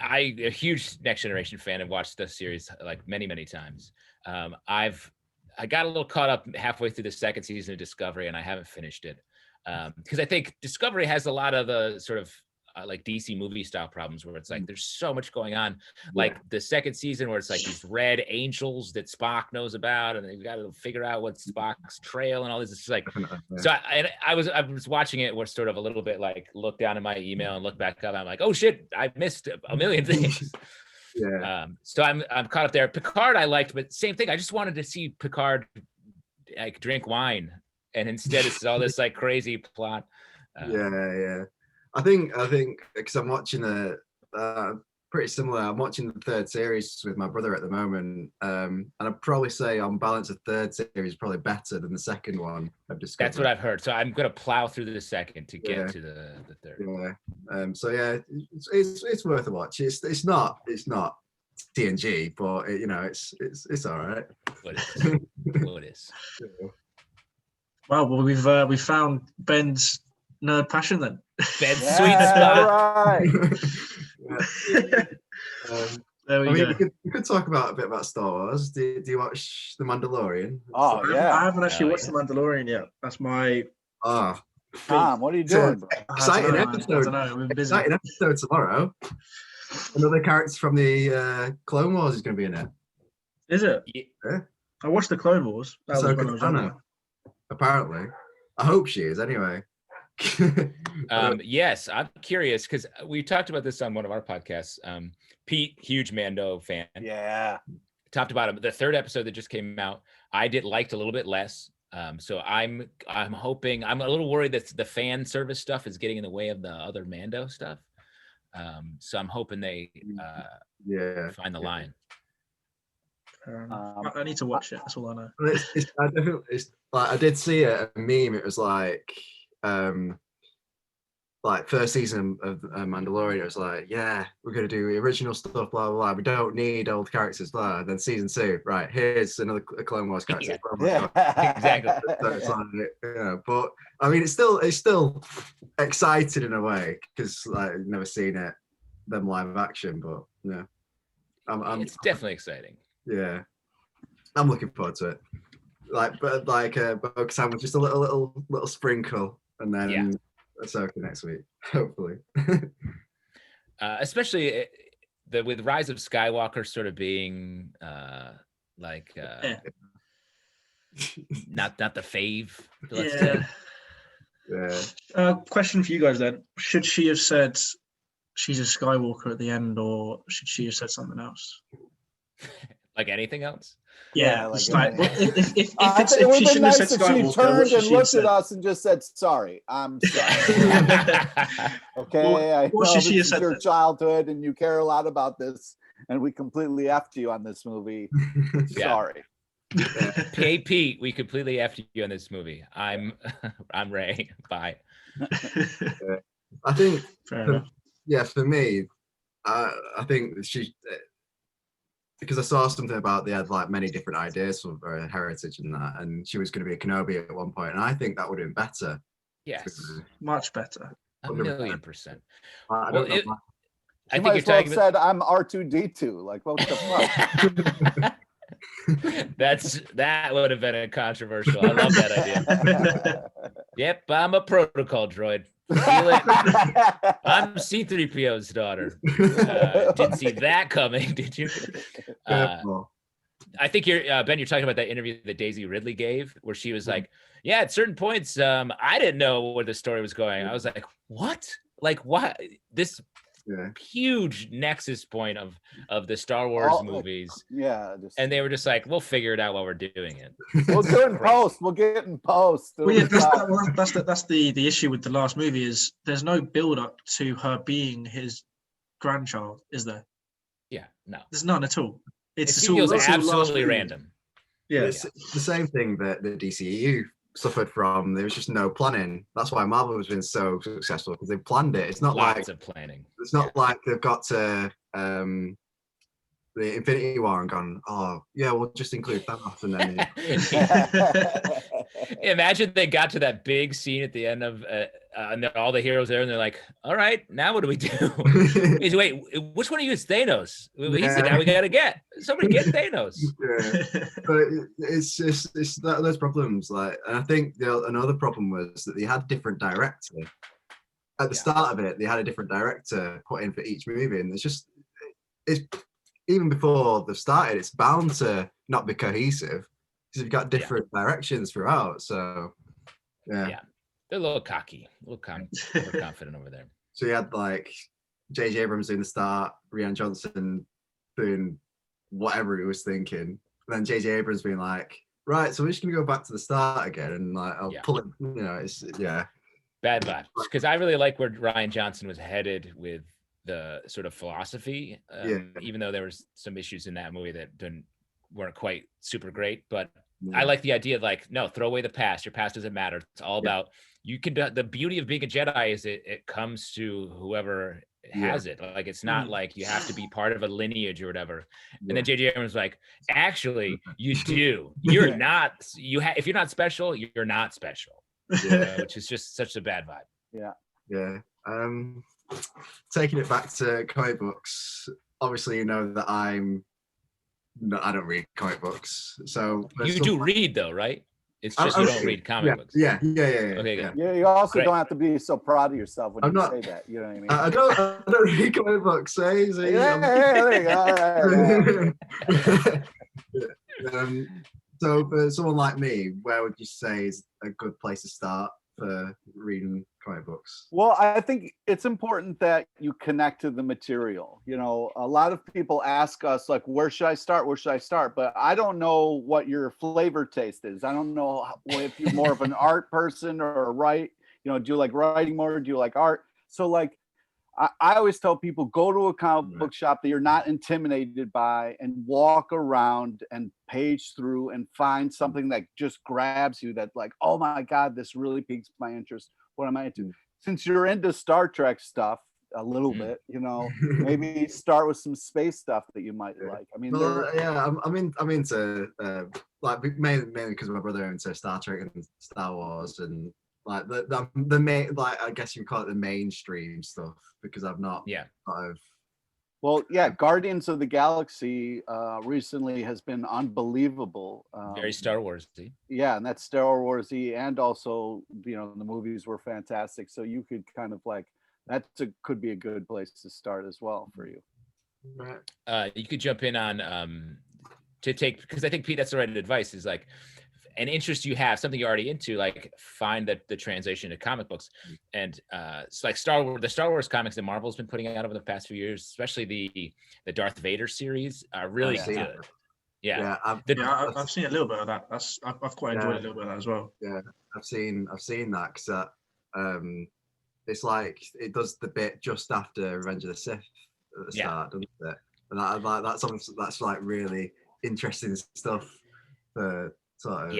a huge Next Generation fan. I've watched the series like many times. I got a little caught up halfway through the second season of Discovery, and I haven't finished it because I think Discovery has a lot of the sort of like DC movie style problems where it's like there's so much going on. Like the second season where it's like these red angels that Spock knows about, and they've got to figure out what's Spock's trail and all this. It's just like so. I was watching it where sort of a little bit like look down at my email and look back up. I'm like, oh shit, I missed a million things. So I'm caught up there. Picard I liked, but same thing. I just wanted to see Picard like drink wine, and instead it's all this like crazy plot.
I think because I'm watching pretty similar. I'm watching the third series with my brother at the moment, and I'd probably say on balance the third series is probably better than the second one of Discovery.
That's what I've heard. So I'm gonna plow through the second to get to the third.
So yeah, it's worth a watch. It's not TNG, but it's all right.
What is?
Well, we've found Ben's nerd passion then.
Ben's sweet spot.
Right.
There we go.
We could talk a bit about Star Wars. Do you watch The Mandalorian?
Oh yeah.
I haven't actually watched The Mandalorian yet. That's my.
Tom, what are you doing?
Exciting
I
episode.
don't know. I've been busy.
Exciting episode tomorrow. Another character from the Clone Wars is going to be in it.
Is it?
Yeah.
I watched the Clone Wars. That was when I was younger.
Apparently. I hope she is anyway.
Yes, I'm curious because we talked about this on one of our podcasts. Pete, huge Mando fan.
Yeah.
Top to bottom. The third episode that just came out, I liked a little bit less. So I'm hoping. I'm a little worried that the fan service stuff is getting in the way of the other Mando stuff. So I'm hoping they find the line.
I need to watch it. That's all I know.
I did see a meme. It was like first season of Mandalorian. It was like, yeah, we're gonna do the original stuff, blah blah blah. We don't need old characters, blah. And then season 2, right? Here's another Clone Wars character.
Exactly.
So it's like, but I mean, it's still exciting in a way because like I've never seen them live action, but yeah,
it's definitely exciting.
Yeah, I'm looking forward to it. Bo-Katan was just a little sprinkle, and then Ahsoka next week, hopefully.
Especially with Rise of Skywalker sort of being not the fave.
Yeah. Question for you guys then: should she have said she's a Skywalker at the end, or should she have said something else?
Like anything else?
Yeah,
like,
it's like, well, if
I think it
she
would have been
shouldn't have
nice
said
if she
Skywalker, what
turned
should
and
she have
looked
said?
at us and just said, "Sorry, I'm sorry." Okay, I
what
know
should she have
this is
said
your
then?
childhood and you care a lot about this, and we completely effed you on this movie.
Yeah.
Sorry.
Hey Pete, we completely effed you on this movie. I'm Ray. Bye.
I think,
Fair enough.
yeah, for me, I think she, because I saw something about they had like many different ideas for her heritage and that, and she was going to be a Kenobi at one point, and I think that would have been better.
Yes,
Much better.
1,000,000%.
I
Well,
don't know.
I
You
think
might
you're
as well
talking
have said, "I'm R2D2." Like, what the fuck?
that would have been a controversial. I love that idea. Yep, I'm a protocol droid. Feel it. I'm C-3PO's daughter. Didn't see that coming, did you? I think you're Ben. You're talking about that interview that Daisy Ridley gave, where she was like, "Yeah, at certain points, I didn't know where the story was going." I was like, "What? Like, what? This huge nexus point of the Star Wars movies?"
Yeah,
and they were just like, "We'll figure it out while we're doing it."
We'll do it in post. We'll get it in post.
Well, yeah, that's the issue with the last movie is there's no build up to her being his grandchild, is there?
Yeah, no.
There's none at all.
It feels absolutely random.
Yeah, it's the same thing that the DCEU suffered from. There was just no planning. That's why Marvel has been so successful, because they planned it. It's not
Lots of planning.
It's not like they've got to the Infinity War and gone, "Oh yeah, we'll just include Thanos," and then
imagine they got to that big scene at the end of and all the heroes there, and they're like, "All right, now what do we do?" He's, wait, which one of you is Thanos? He said, "Now we gotta get somebody get Thanos."
Yeah. But it's those problems. Like, and I think another problem was that they had different director at the start of it. They had a different director put in for each movie, and it's even before they've started, it's bound to not be cohesive because you've got different directions throughout. So, yeah,
they're a little cocky, a little confident over there.
So you had like J.J. Abrams doing the start, Rian Johnson doing whatever he was thinking, and then J.J. Abrams being like, "Right, so we're just gonna go back to the start again," and like I'll pull it. You know, it's
bad vibes, because I really like where Rian Johnson was headed with the sort of philosophy, even though there was some issues in that movie that weren't quite super great, but I like the idea of like, no, throw away the past. Your past doesn't matter. It's all about you can. The beauty of being a Jedi is it comes to whoever has it. Like, it's not like you have to be part of a lineage or whatever. And then J.J. Abrams was like, actually, you do. You're not. If you're not special, you're not special. Which is just such a bad vibe.
Yeah. Taking it back to comic books, obviously you know that I don't read comic books, so
you do read though, right? It's just you don't read comic books.
Yeah.
Okay, good.
Yeah, you also don't have to be so proud of yourself when you say that. You know what I mean?
I don't read comic books. There you go. So for someone like me, where would you say is a good place to start for reading comic books?
Well, I think it's important that you connect to the material. You know, a lot of people ask us like, where should I start? Where should I start? But I don't know what your flavor taste is. I don't know if you're more of an art person or do you like writing more? Do you like art? So like, I always tell people, go to a comic book shop that you're not intimidated by and walk around and page through and find something that just grabs you, that like, oh my God, this really piques my interest. What am I into? Since you're into Star Trek stuff a little bit, you know, maybe start with some space stuff that you might like. I mean,
I'm into like mainly because my brother into Star Trek and Star Wars and like the main, like I guess you call it the mainstream stuff, because I've not
Guardians of the Galaxy recently has been unbelievable.
Very Star Wars-y.
Yeah, and that's Star Wars-y, and also, you know, the movies were fantastic. So you could kind of like, could be a good place to start as well for you.
Right.
You could jump in on to take, because I think, Pete, that's the right advice, is like, an interest you have, something you're already into, like find the translation to comic books. And it's like the Star Wars comics that Marvel's been putting out over the past few years, especially the Darth Vader series, are really good. Yeah,
I've seen a little bit of that. I've quite enjoyed a little bit of that as well.
Yeah, I've seen that because it's like it does the bit just after Revenge of the Sith at the start, doesn't it? And that's something that's like really interesting stuff. Sort of,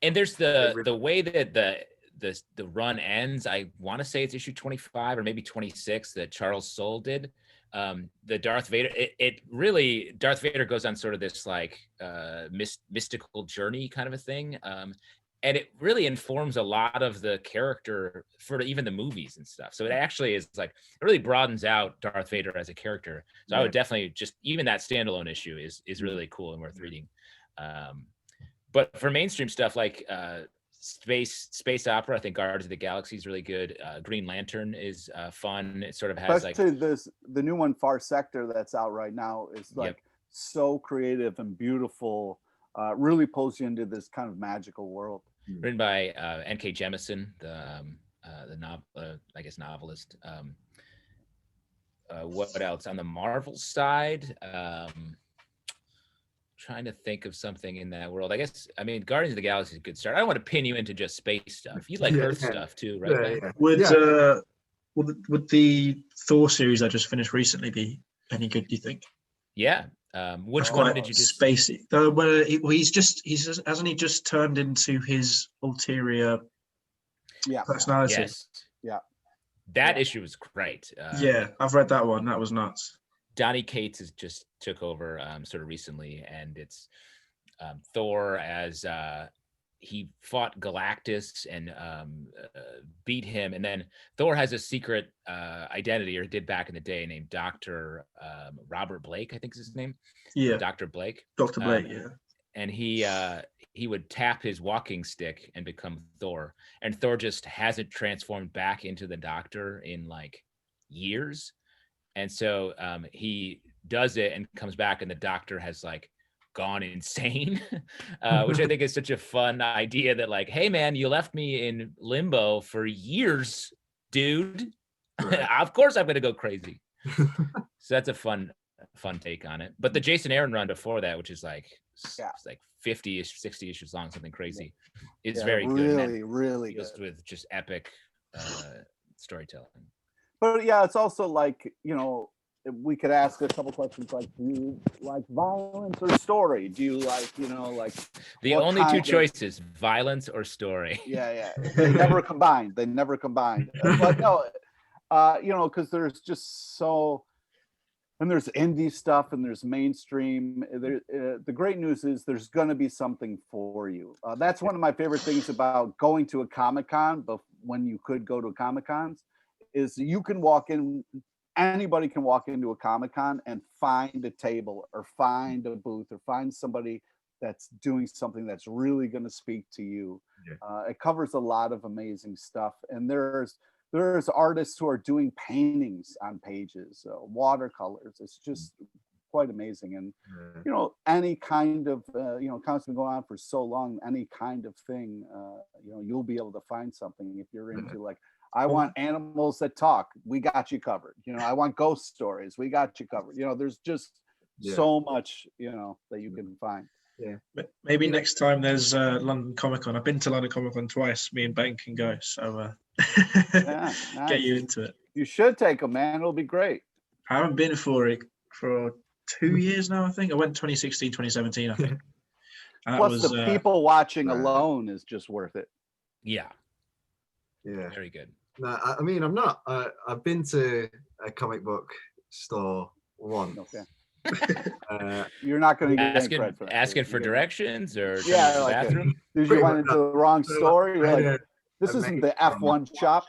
and there's the way that the run ends. I want to say it's issue 25 or maybe 26 that Charles Soule did. The Darth Vader, it really, Darth Vader goes on sort of this like mystical journey kind of a thing. And it really informs a lot of the character for even the movies and stuff. So it actually is like, it really broadens out Darth Vader as a character. So I would definitely just, even that standalone issue is really cool and worth reading. But for mainstream stuff like space opera, I think Guardians of the Galaxy is really good. Green Lantern is fun. It sort of has
the new one, Far Sector, that's out right now is like so creative and beautiful. Really pulls you into this kind of magical world.
Written by N.K. Jemisin, the novelist. What else on the Marvel side? Trying to think of something in that world. I mean, Guardians of the Galaxy is a good start. I don't want to pin you into just space stuff. You like Earth stuff too, right?
Would the Thor series I just finished recently be any good, do you think?
Yeah. Which one did you just
spacey? Hasn't he just turned into his ulterior personality?
Yes. Yeah. That issue was great.
I've read that one. That was nuts.
Donny Cates has just took over sort of recently, and it's Thor as he fought Galactus and beat him, and then Thor has a secret identity, or did back in the day, named Dr. Robert Blake, I think is his name.
Yeah,
Dr. Blake.
Dr. Blake,
and he would tap his walking stick and become Thor, and Thor just hasn't transformed back into the Doctor in like years. And so he does it and comes back, and the Doctor has like gone insane, which I think is such a fun idea that like, hey man, you left me in limbo for years, dude. Right. Of course I'm going to go crazy. So that's a fun take on it. But the Jason Aaron run before that, which is like, it's like 50-ish, 60 issues long, something crazy. It's very good.
Really
good. With just epic storytelling.
But yeah, it's also like, we could ask a couple questions like, do you like violence or story? Do you like,
the only two choices, violence or story?
Yeah. They never combined. But no, because there's just and there's indie stuff and there's mainstream. The great news is there's going to be something for you. That's one of my favorite things about going to a Comic-Con, but when you could go to a Comic-Cons, is you can walk in, anybody can walk into a Comic-Con and find a table or find a booth or find somebody that's doing something that's really going to speak to you. It covers a lot of amazing stuff. And there's artists who are doing paintings on pages, watercolors. It's just quite amazing. And, any kind of, comics been going on for so long, any kind of thing, you'll be able to find something if you're into like, I want animals that talk. We got you covered. I want ghost stories. We got you covered. There's just so much, that you can find.
Yeah. Maybe next time there's London Comic Con. I've been to London Comic Con twice. Me and Ben can go. So
nice.
Get you into it.
You should take them, man. It'll be great.
I haven't been for 2 years now, I think. I went 2016, 2017, I think.
Plus the people watching alone is just worth it.
Yeah.
Yeah.
Very good.
No, I mean, I'm not. I've been to a comic book store once.
Okay. You're not going to get credit for that.
Asking for directions or
the bathroom? Did you went into the wrong store? You're like, this isn't the F1 shop.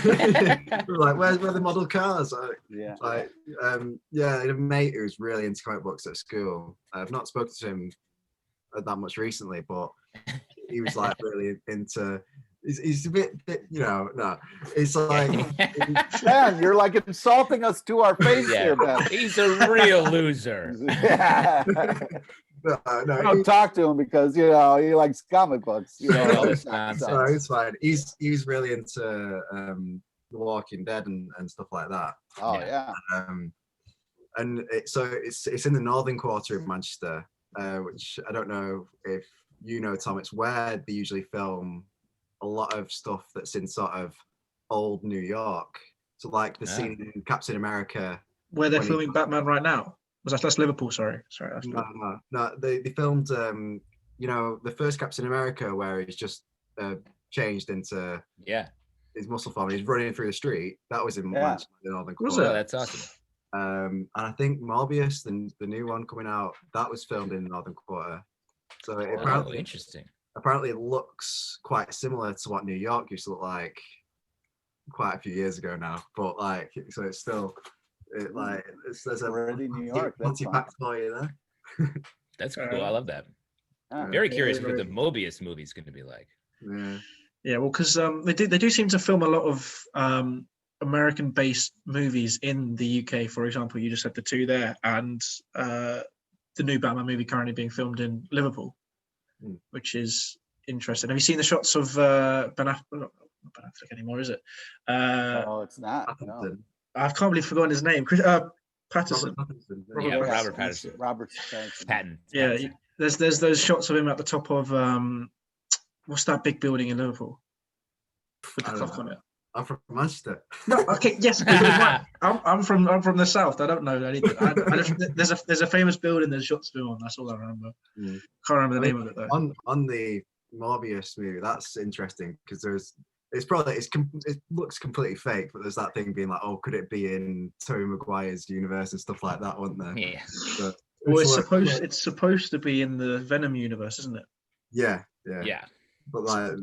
Like, where are the model cars?
A
mate who's really into comic books at school. I've not spoken to him that much recently, but he was like really into. He's a bit, no. It's like,
Ben, you're like insulting us to our face here, Ben.
He's a real loser.
No,
Don't talk to him because he likes comic books.
Yeah, all this
no,
nonsense.
it's fine. He's really into The Walking Dead and stuff like that.
Oh
Yeah.
yeah.
And it's in the northern quarter of Manchester, which I don't know if you know, Tom. It's where they usually film a lot of stuff that's in sort of old New York. So like the scene in Captain America.
Where they're
when he-
filming Batman right now. That's Liverpool, sorry. That's
No, no. They filmed the first Captain America where he's just changed into
Yeah.
his muscle form and he's running through the street. That was in Manchester, the northern
Was
quarter.
Oh, that's awesome.
And I think Morbius, the new one coming out, that was filmed in the northern quarter. So it
Oh, interesting.
apparently it looks quite similar to what New York used to look like quite a few years ago now. But like, so it's still there's a
Already New York. That's fun.
packed for you there.
That's cool. I love that.
Yeah.
Very curious what
very-
the Mobius movie is going to be like.
Yeah.
Yeah, well, because they do seem to film a lot of American-based movies in the UK. For example, you just had the two there, and the new Batman movie currently being filmed in Liverpool, which is interesting. Have you seen the shots of Ben Affleck? Not Ben Affleck anymore, is it?
No, it's not. No.
Pattinson.
I can't believe I've forgotten his name. Patterson.
Robert Pattinson.
Yeah,
Robert
Robert
Pattinson.
Pattinson.
Robert Pattinson.
Patton.
Yeah,
Pattinson.
there's those shots of him at the top of what's that big building in Liverpool with the
I don't
clock on it?
I'm from Manchester.
No, okay, yes, I'm from the south. I don't know anything. There's a famous building. There's shots of him on. That's all I remember.
Mm.
Can't remember the name of it though.
On the Morbius movie, that's interesting because it looks completely fake, but there's that thing being like, oh, could it be in Tobey Maguire's universe and stuff like that, wasn't there?
Yeah.
But
Well,
like-
it's supposed to be in the Venom universe, isn't it?
yeah.
Yeah.
But like,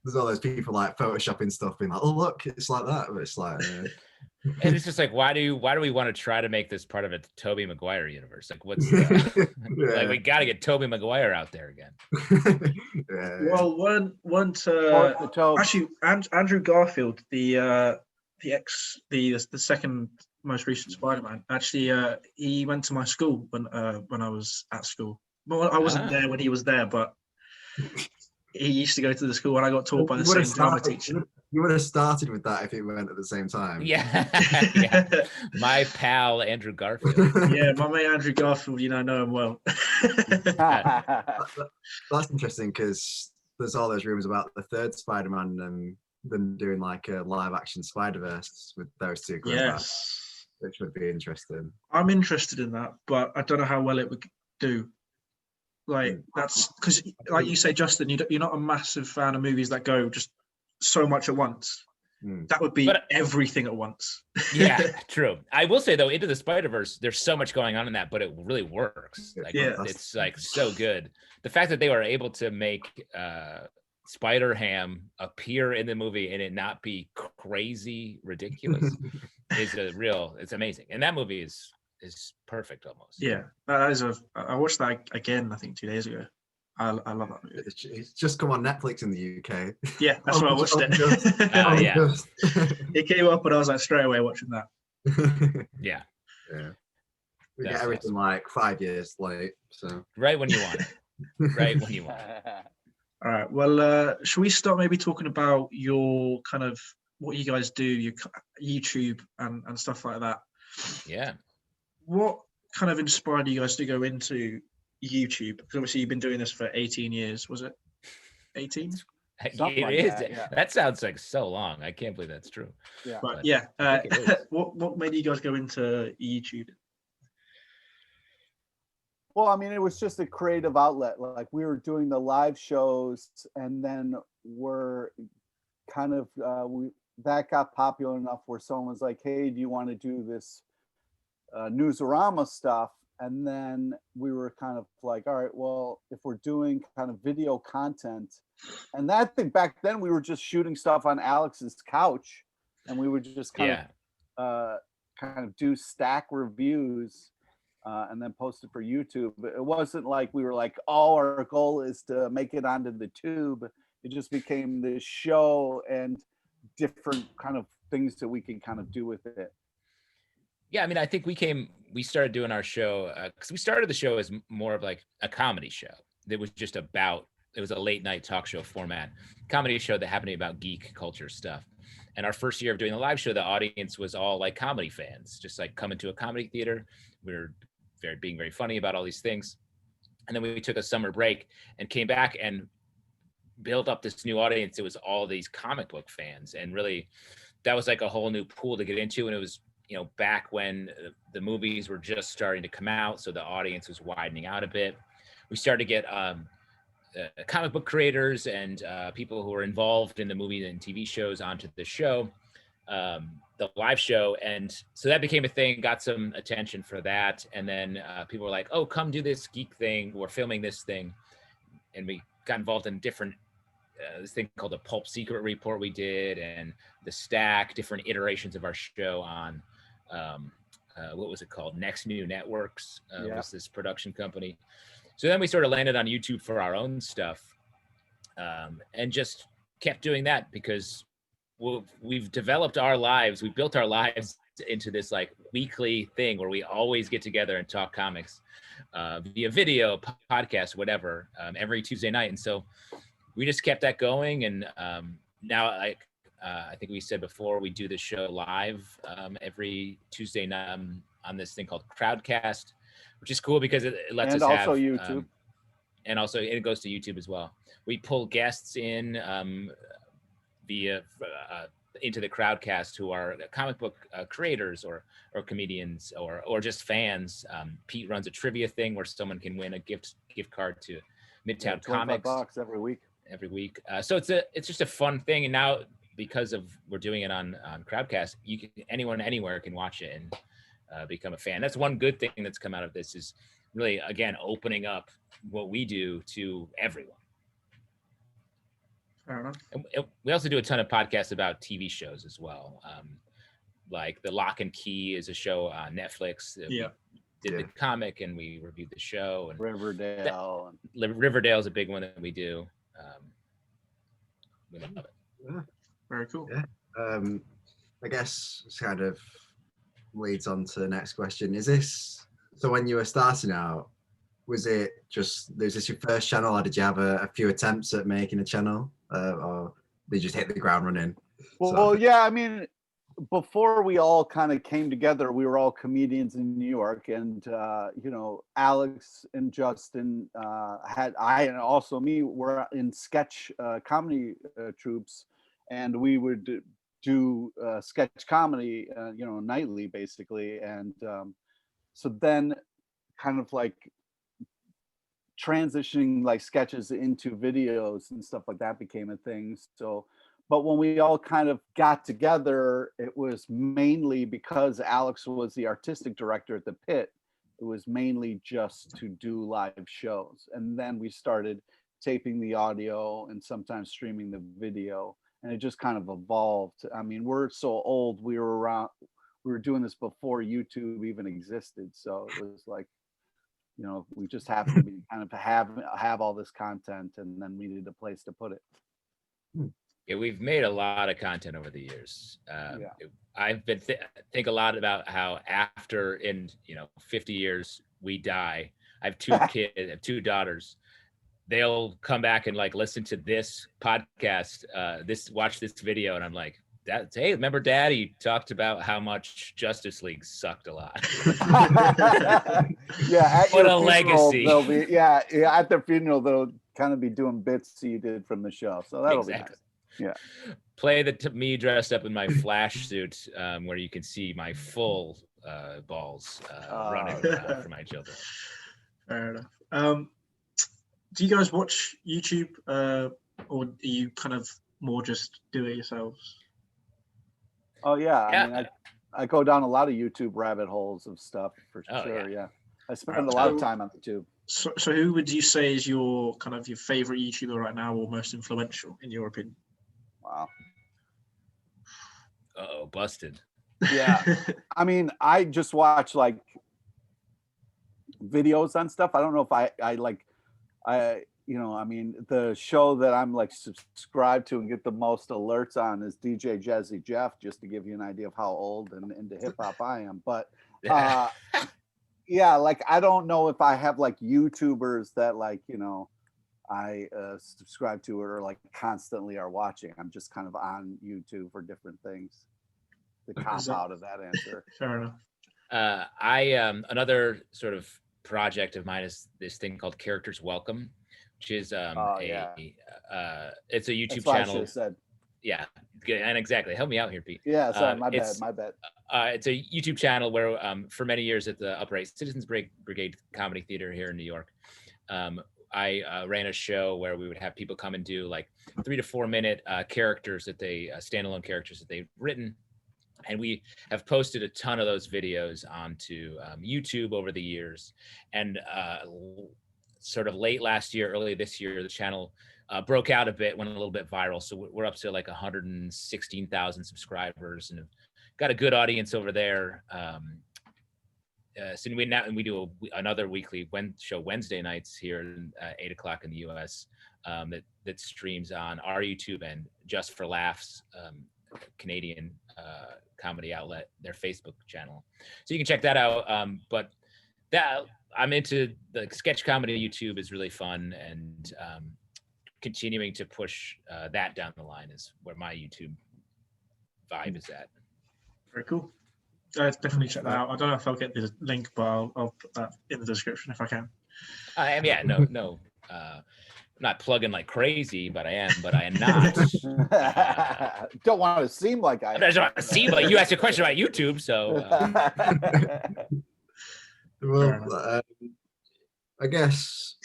there's all those people like photoshopping stuff, being like, oh look, it's like that. But it's like,
And it's just like, why do we want to try to make this part of a Tobey Maguire universe? Like, what's the, like, we got to get Tobey Maguire out there again.
yeah.
Well,
The Tobe.
actually, Andrew Garfield, the second most recent Spider-Man, actually, he went to my school when I was at school. Well, I wasn't there when he was there, but he used to go to the school, and I got taught by the same drama teacher.
You would have started with that if it went at the same time.
Yeah. Yeah. My pal Andrew Garfield.
Yeah, my mate Andrew Garfield, I know him well.
That's interesting because there's all those rumors about the third Spider-Man and them doing like a live-action Spider-Verse with those two going back,
Yes,
which would be interesting.
I'm interested in that, but I don't know how well it would do. Like that's because, like you say, Justin, you're not a massive fan of movies that go just so much at once. That would be everything at once.
Yeah, true. I will say though, Into the Spider-Verse, there's so much going on in that, but it really works. Like,
Yeah.
it's like so good. The fact that they were able to make Spider-Ham appear in the movie and it not be crazy ridiculous it's amazing. And that movie is perfect almost.
Yeah, that is I watched that again, I think 2 days ago. I love that movie.
It's just come on Netflix in the UK.
Yeah, that's why I watched it.
Yeah.
It came up and I was like straight away watching that.
Yeah.
Yeah. We
That's
get everything like 5 years late. So
Right when you want it. Right when you want it.
All right. Well, should we start maybe talking about your kind of what you guys do, your YouTube and stuff like that?
Yeah.
What kind of inspired you guys to go into YouTube? Because obviously you've been doing this for 18 years, was it? 18?
Something like that, yeah.
That sounds like so long. I can't believe that's true.
Yeah.
But
But
yeah,
I think it is.
what made you guys go into YouTube?
Well, I mean, it was just a creative outlet. Like we were doing the live shows, and then we're kind of that got popular enough where someone was like, "Hey, do you want to do this Newsarama stuff?" And then we were kind of like, "All right, well, if we're doing kind of video content," and that thing back then we were just shooting stuff on Alex's couch, and we would just kind of do stack reviews. And then post it for YouTube. It wasn't like we were like, oh, our goal is to make it onto the tube. It just became this show and different kind of things that we can kind of do with it.
Yeah, I mean, I think we started doing our show because we started the show as more of like a comedy show. It was just about, it was a late night talk show format, comedy show that happened to be about geek culture stuff. And our first year of doing the live show, the audience was all like comedy fans, just like coming to a comedy theater. We were being very funny about all these things. And then we took a summer break and came back and built up this new audience. It was all these comic book fans, and really that was like a whole new pool to get into. And it was, back when the movies were just starting to come out, so the audience was widening out a bit. We started to get comic book creators and people who were involved in the movie and TV shows onto the show, the live show. And so that became a thing, got some attention for that. And then people were like, oh, come do this geek thing. We're filming this thing. And we got involved in different, this thing called the Pulp Secret Report we did, and the Stack, different iterations of our show on, what was it called? Next New Networks was this production company. So then we sort of landed on YouTube for our own stuff, and just kept doing that because we've developed our lives. We built our lives into this like weekly thing where we always get together and talk comics via video, podcast, whatever, every Tuesday night. And so we just kept that going. And now, I think we said before, we do the show live every Tuesday night on this thing called Crowdcast, which is cool because it lets us have. And also YouTube. And also it goes to YouTube as well. We pull guests in via into the Crowdcast who are comic book creators or comedians or just fans. Pete runs a trivia thing where someone can win a gift card to Midtown Comics.
$25 every week.
So it's just a fun thing. And now, because of we're doing it on Crowdcast, anyone anywhere can watch it and become a fan. That's one good thing that's come out of this, is really, again, opening up what we do to everyone.
Fair enough.
And we also do a ton of podcasts about TV shows as well. Like the Lock and Key is a show on Netflix. We did the comic and we reviewed the show. And
Riverdale.
Riverdale is a big one that we do. We love it.
Yeah.
Very cool.
Yeah. I guess it's kind of leads on to the next question. Is this, so when you were starting out, was this your first channel, or did you have a few attempts at making a channel, or did you just hit the ground running?
Well, yeah, I mean, before we all kind of came together, we were all comedians in New York, and Alex and Justin and also me were in sketch comedy troupes, and we would do sketch comedy, nightly basically. And so then kind of like transitioning like sketches into videos and stuff like that became a thing. So, but when we all kind of got together, it was mainly because Alex was the artistic director at the Pit. It was mainly just to do live shows. And then we started taping the audio and sometimes streaming the video. And it just kind of evolved. I mean, we're so old, we were doing this before YouTube even existed. So it was like, we just happened to be kind of have all this content, and then we needed a place to put it.
Yeah, we've made a lot of content over the years. I've been think a lot about how after in 50 years we die. I have two kids, I have two daughters. They'll come back and like listen to this podcast, watch this video, and I'm like, hey, remember Daddy talked about how much Justice League sucked a lot.
Yeah,
what a legacy.
At their funeral they'll kind of be doing bits you did from the show, so that'll be nice. Yeah,
play me dressed up in my Flash suit, where you can see my full balls running for my children.
Fair enough. Do you guys watch YouTube, or are you kind of more just do it yourselves?
Oh yeah. I mean, I go down a lot of YouTube rabbit holes of stuff for sure. Yeah, I spend a lot of time on YouTube.
So who would you say is your favorite YouTuber right now, or most influential in your opinion?
Wow.
Uh-oh, busted.
Yeah. I mean, I just watch like videos on stuff. I don't know if I I mean, the show that I'm like subscribed to and get the most alerts on is DJ Jazzy Jeff, just to give you an idea of how old and into hip hop I am. But yeah, like I don't know if I have like YouTubers that like, I subscribe to or like constantly are watching. I'm just kind of on YouTube for different things. The cop out of that answer.
Fair enough.
Another sort of project of mine is this thing called Characters Welcome, which is it's a YouTube
That's what I should
channel.
have said.
Yeah, good. And exactly. Help me out here, Pete.
Yeah, sorry, my bad.
It's a YouTube channel where for many years at the Upright Citizens Brigade Comedy Theater here in New York, I ran a show where we would have people come and do like 3 to 4 minute characters that they standalone characters that they've written. And we have posted a ton of those videos onto YouTube over the years. And sort of late last year, early this year, the channel broke out a bit, went a little bit viral. So we're up to like 116,000 subscribers and have got a good audience over there. So we do another weekly show Wednesday nights here at 8 o'clock in the US that streams on our YouTube and Just for Laughs, Canadian comedy outlet, their Facebook channel. So you can check that out. But that I'm into the sketch comedy. YouTube is really fun, and continuing to push that down the line is where my YouTube vibe is at.
Very cool. Definitely check that out. I don't know if I'll get the link, but I'll put that in the description if I can.
I am, yeah, no. I'm not plugging like crazy, but I am not.
Don't want to seem like I
don't want to seem like you asked a question about YouTube, so.
Well, I guess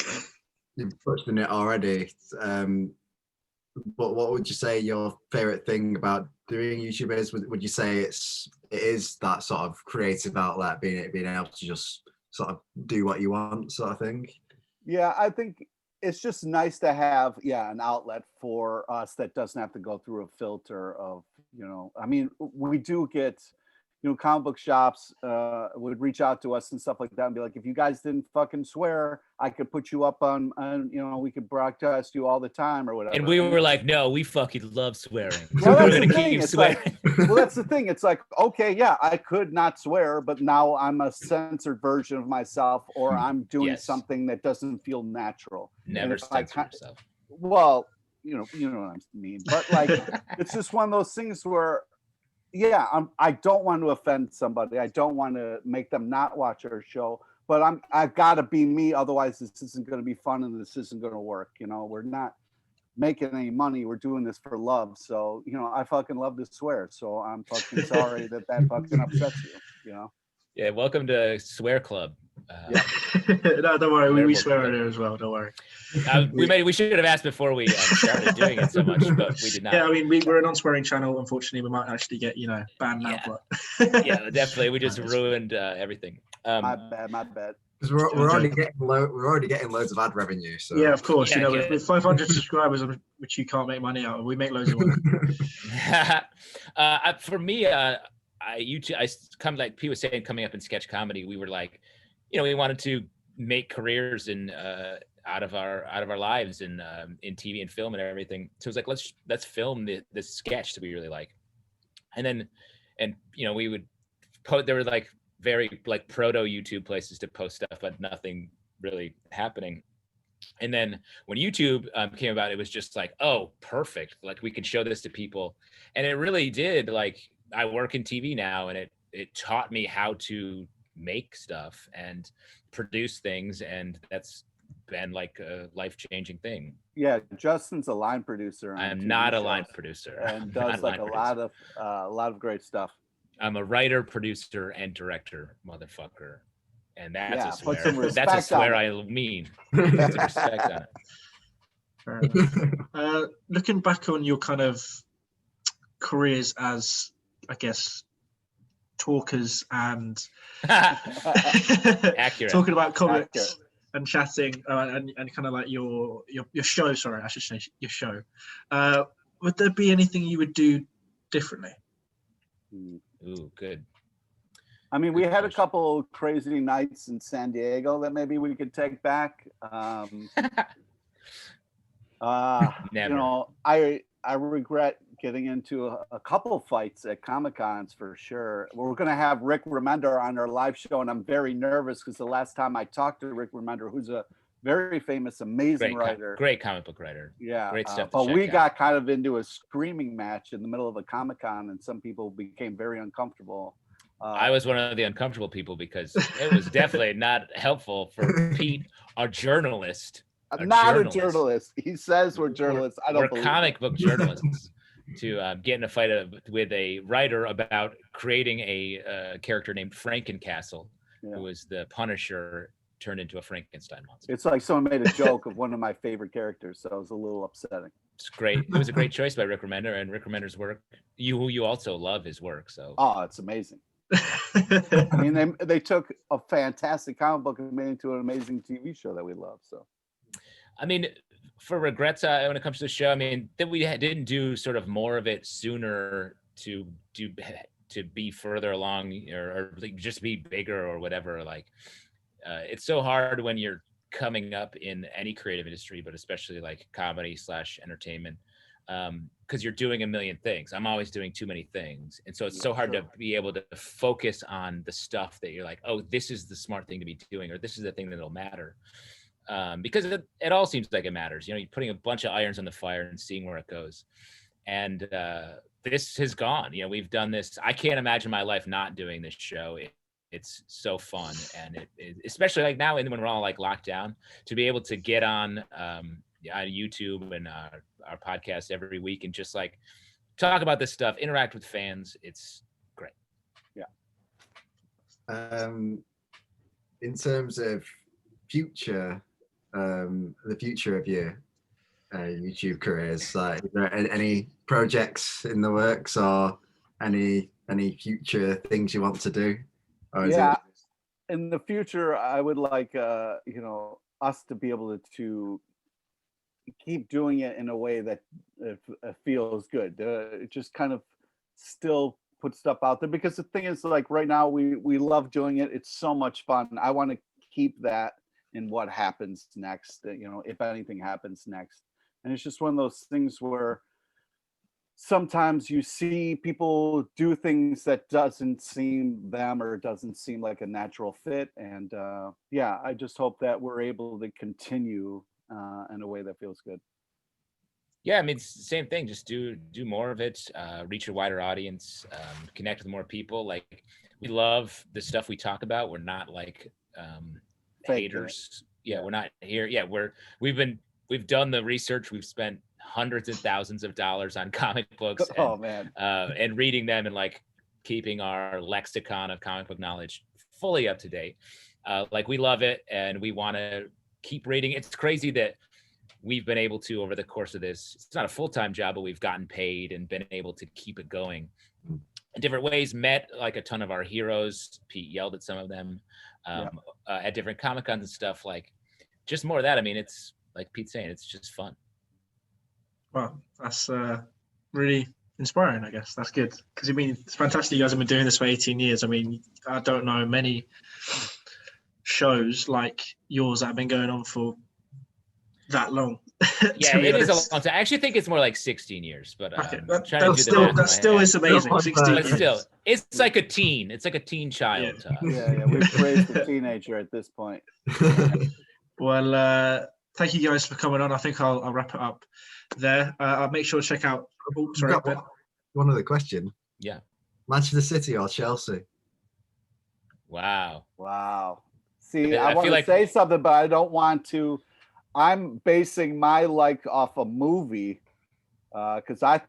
you've touched on it already. But what would you say your favorite thing about doing YouTube is? Would you say it is that sort of creative outlet, being able to just sort of do what you want, sort of thing?
Yeah, I think it's just nice to have an outlet for us that doesn't have to go through a filter of, I mean, we do get, comic book shops would reach out to us and stuff like that and be like, if you guys didn't fucking swear, I could put you up on we could broadcast you all the time or whatever.
And we were like, no, we fucking love swearing.
Well,
we're gonna keep swearing.
Well, that's the thing. It's like, okay, yeah, I could not swear, but now I'm a censored version of myself, or I'm doing something that doesn't feel natural.
Never censor yourself.
Well, you know what I mean. But like, it's just one of those things where, I don't want to offend somebody. I don't want to make them not watch our show. But I've got to be me. Otherwise, this isn't going to be fun and this isn't going to work. We're not making any money. We're doing this for love. So, I fucking love to swear. So I'm fucking sorry that fucking upsets you,
Yeah, welcome to Swear Club.
No, don't worry. We swear in there as well. Don't worry.
We should have asked before we started doing it so much, but we did not.
Yeah, I mean, we're a non-swearing channel. Unfortunately, we might actually get banned now. But
yeah, definitely. We just ruined everything.
My bad.
Because we're already getting loads of ad revenue. So
yeah, of course. With 500 subscribers, which you can't make money out of, we make loads of money.
For me, I kind of like Pete was saying, coming up in sketch comedy, we were like, we wanted to make careers in out of our lives in TV and film and everything. So it was like, let's film this sketch that we really like, and we would post. There were like very like proto YouTube places to post stuff, but nothing really happening. And then when YouTube came about, it was just like, oh, perfect. Like we could show this to people, and it really did. Like I work in TV now, and it taught me how to make stuff and produce things, and that's been like a life-changing thing.
Yeah, Justin's a line producer.
I am not a line producer,
and does like a lot of great stuff.
I'm a writer, producer, and director, motherfucker, and that's a
put
swear.
some respect
That's a swear
on
I mean. Put some respect on it.
Fair enough. Looking back on your kind of careers as, I guess, talkers and
Accurate.
talking about comics and chatting and kind of like your show. Sorry, I should say your show. Would there be anything you would do differently?
Ooh, good.
I mean, we had a couple crazy nights in San Diego that maybe we could take back.
Never.
I regret getting into a couple fights at Comic-Cons for sure. We're going to have Rick Remender on our live show, and I'm very nervous because the last time I talked to Rick Remender, who's a very famous, amazing writer.
Great comic book writer.
Yeah.
Great stuff.
But we got kind of into a screaming match in the middle of a Comic-Con, and some people became very uncomfortable.
I was one of the uncomfortable people because it was definitely not helpful for Pete, our journalist.
I'm not a journalist. He says we're journalists. I don't believe
comic book journalists to get in a fight with a writer about creating a character named Frankencastle, who was the Punisher turned into a Frankenstein monster.
It's like someone made a joke of one of my favorite characters, so it was a little upsetting.
It's great. It was a great choice by Rick Remender, and Rick Remender's work. You also love his work, so.
Oh, it's amazing. I mean, they took a fantastic comic book and made it into an amazing TV show that we love. So,
I mean, for regrets when it comes to the show, I mean, that we didn't do sort of more of it sooner to be further along or like just be bigger or whatever. Like, it's so hard when you're coming up in any creative industry, but especially like comedy / entertainment. Because you're doing a million things. I'm always doing too many things. And so it's so hard to be able to focus on the stuff that you're like, oh, this is the smart thing to be doing, or this is the thing that'll matter. Because it all seems like it matters. You know, you're putting a bunch of irons on the fire and seeing where it goes. And this has gone. You know, we've done this. I can't imagine my life not doing this show. It's so fun. And it especially like now when we're all like locked down, to be able to get on YouTube and our podcast every week and just like talk about this stuff, interact with fans. It's great.
Yeah.
In terms of future, the future of your YouTube careers, like, is there any projects in the works or any future things you want to do? Or is it...
In the future, I would like us to be able to keep doing it in a way that it feels good. Just kind of still put stuff out there, because the thing is, like, right now we love doing it. It's so much fun. I want to keep that in what happens next, if anything happens next. And it's just one of those things where sometimes you see people do things that doesn't seem them or doesn't seem like a natural fit. And I just hope that we're able to continue in a way that feels good.
Yeah, I mean, it's the same thing. Just do more of it, reach a wider audience, connect with more people. Like, we love the stuff we talk about. We're not like haters. Yeah, we're not here. Yeah, we've done the research. We've spent hundreds and thousands of dollars on comic books. And reading them and like keeping our lexicon of comic book knowledge fully up to date. Like, we love it and we want to keep reading. It's crazy that we've been able to, over the course of this, it's not a full-time job, but we've gotten paid and been able to keep it going in different ways. Met like a ton of our heroes. Pete yelled at some of them at different Comic Cons and stuff. Like, just more of that. I mean, it's like Pete's saying, it's just fun.
Well, that's really inspiring, I guess. That's good. Because, I mean, it's fantastic you guys have been doing this for 18 years. I mean, I don't know many shows like yours that have been going on for that long.
Yeah, it is a long time. I actually think it's more like 16 years, but
okay. That still is amazing. 16
but still, it's like a teen. It's like a teen child.
Yeah. We've raised a teenager at this point.
Well, thank you guys for coming on. I think I'll wrap it up there. I'll make sure to check out.
One other question.
Yeah.
Manchester City or Chelsea?
Wow.
See, I want to say something, but I don't want to. I'm basing my like off a movie because I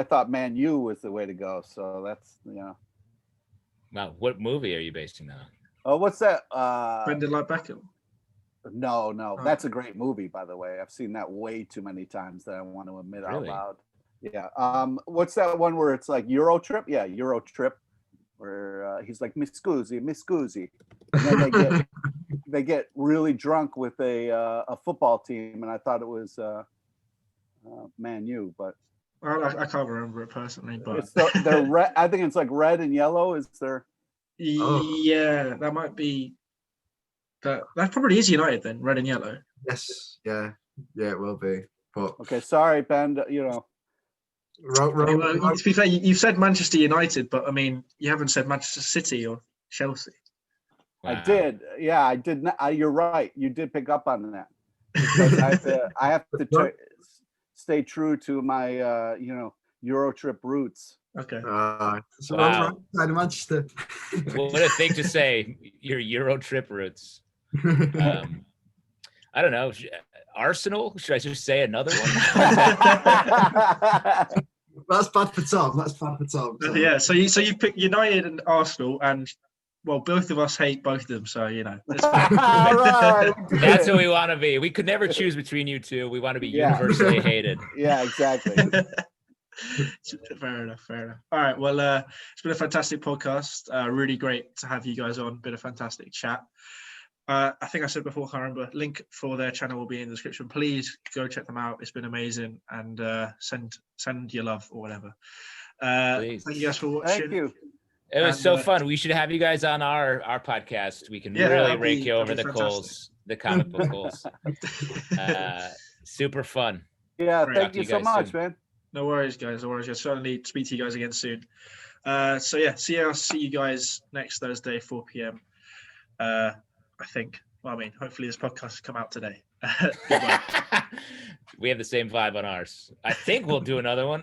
thought Man U was the way to go. So that's
Wow, what movie are you basing that on?
Oh, what's that?
Brendan like Beckham.
No, that's a great movie, by the way. I've seen that way too many times that I want to admit out loud. Yeah. What's that one where it's like Euro Trip? Yeah, Euro Trip, where he's like Miss Guzzi, and then they get really drunk with a football team, and I thought it was Man U, but
I can't remember it personally. But
they're red. I think it's like red and yellow. Is there?
Yeah, that might be. That probably is United then, red and yellow.
Yes, yeah. Yeah, it will be. But
Okay, sorry, Ben.
To be fair, you've said Manchester United, but I mean, you haven't said Manchester City or Chelsea.
I
Wow.
did. Yeah, I did. You're right. You did pick up on that because I have to stay true to my Euro trip roots.
Okay.
So
Wow.
I'm right side of Manchester.
What a thing to say, your Euro trip roots. I don't know. Arsenal? Should I just say another one?
That's bad for Tom. That's bad for Tom. So.
Yeah. So you pick United and Arsenal, and well, both of us hate both of them. So it's
All right.
That's what we want to be. We could never choose between you two. We want to be universally hated.
Yeah, exactly.
Fair enough. All right. Well, it's been a fantastic podcast. Really great to have you guys on. Been a fantastic chat. I think I said before, I can't remember. Link for their channel will be in the description. Please go check them out. It's been amazing, and send your love or whatever. Thank you guys for watching.
Thank you.
It was so fun. We should have you guys on our podcast. We can really rake you over the coals, the comic book coals. Super fun.
Yeah, thank you so much, man.
No worries, guys. No worries. I'll certainly speak to you guys again soon. So yeah, I'll see you guys next Thursday, 4 p.m. I think. Well, I mean, hopefully this podcast will come out today.
We have the same vibe on ours. I think we'll do another one.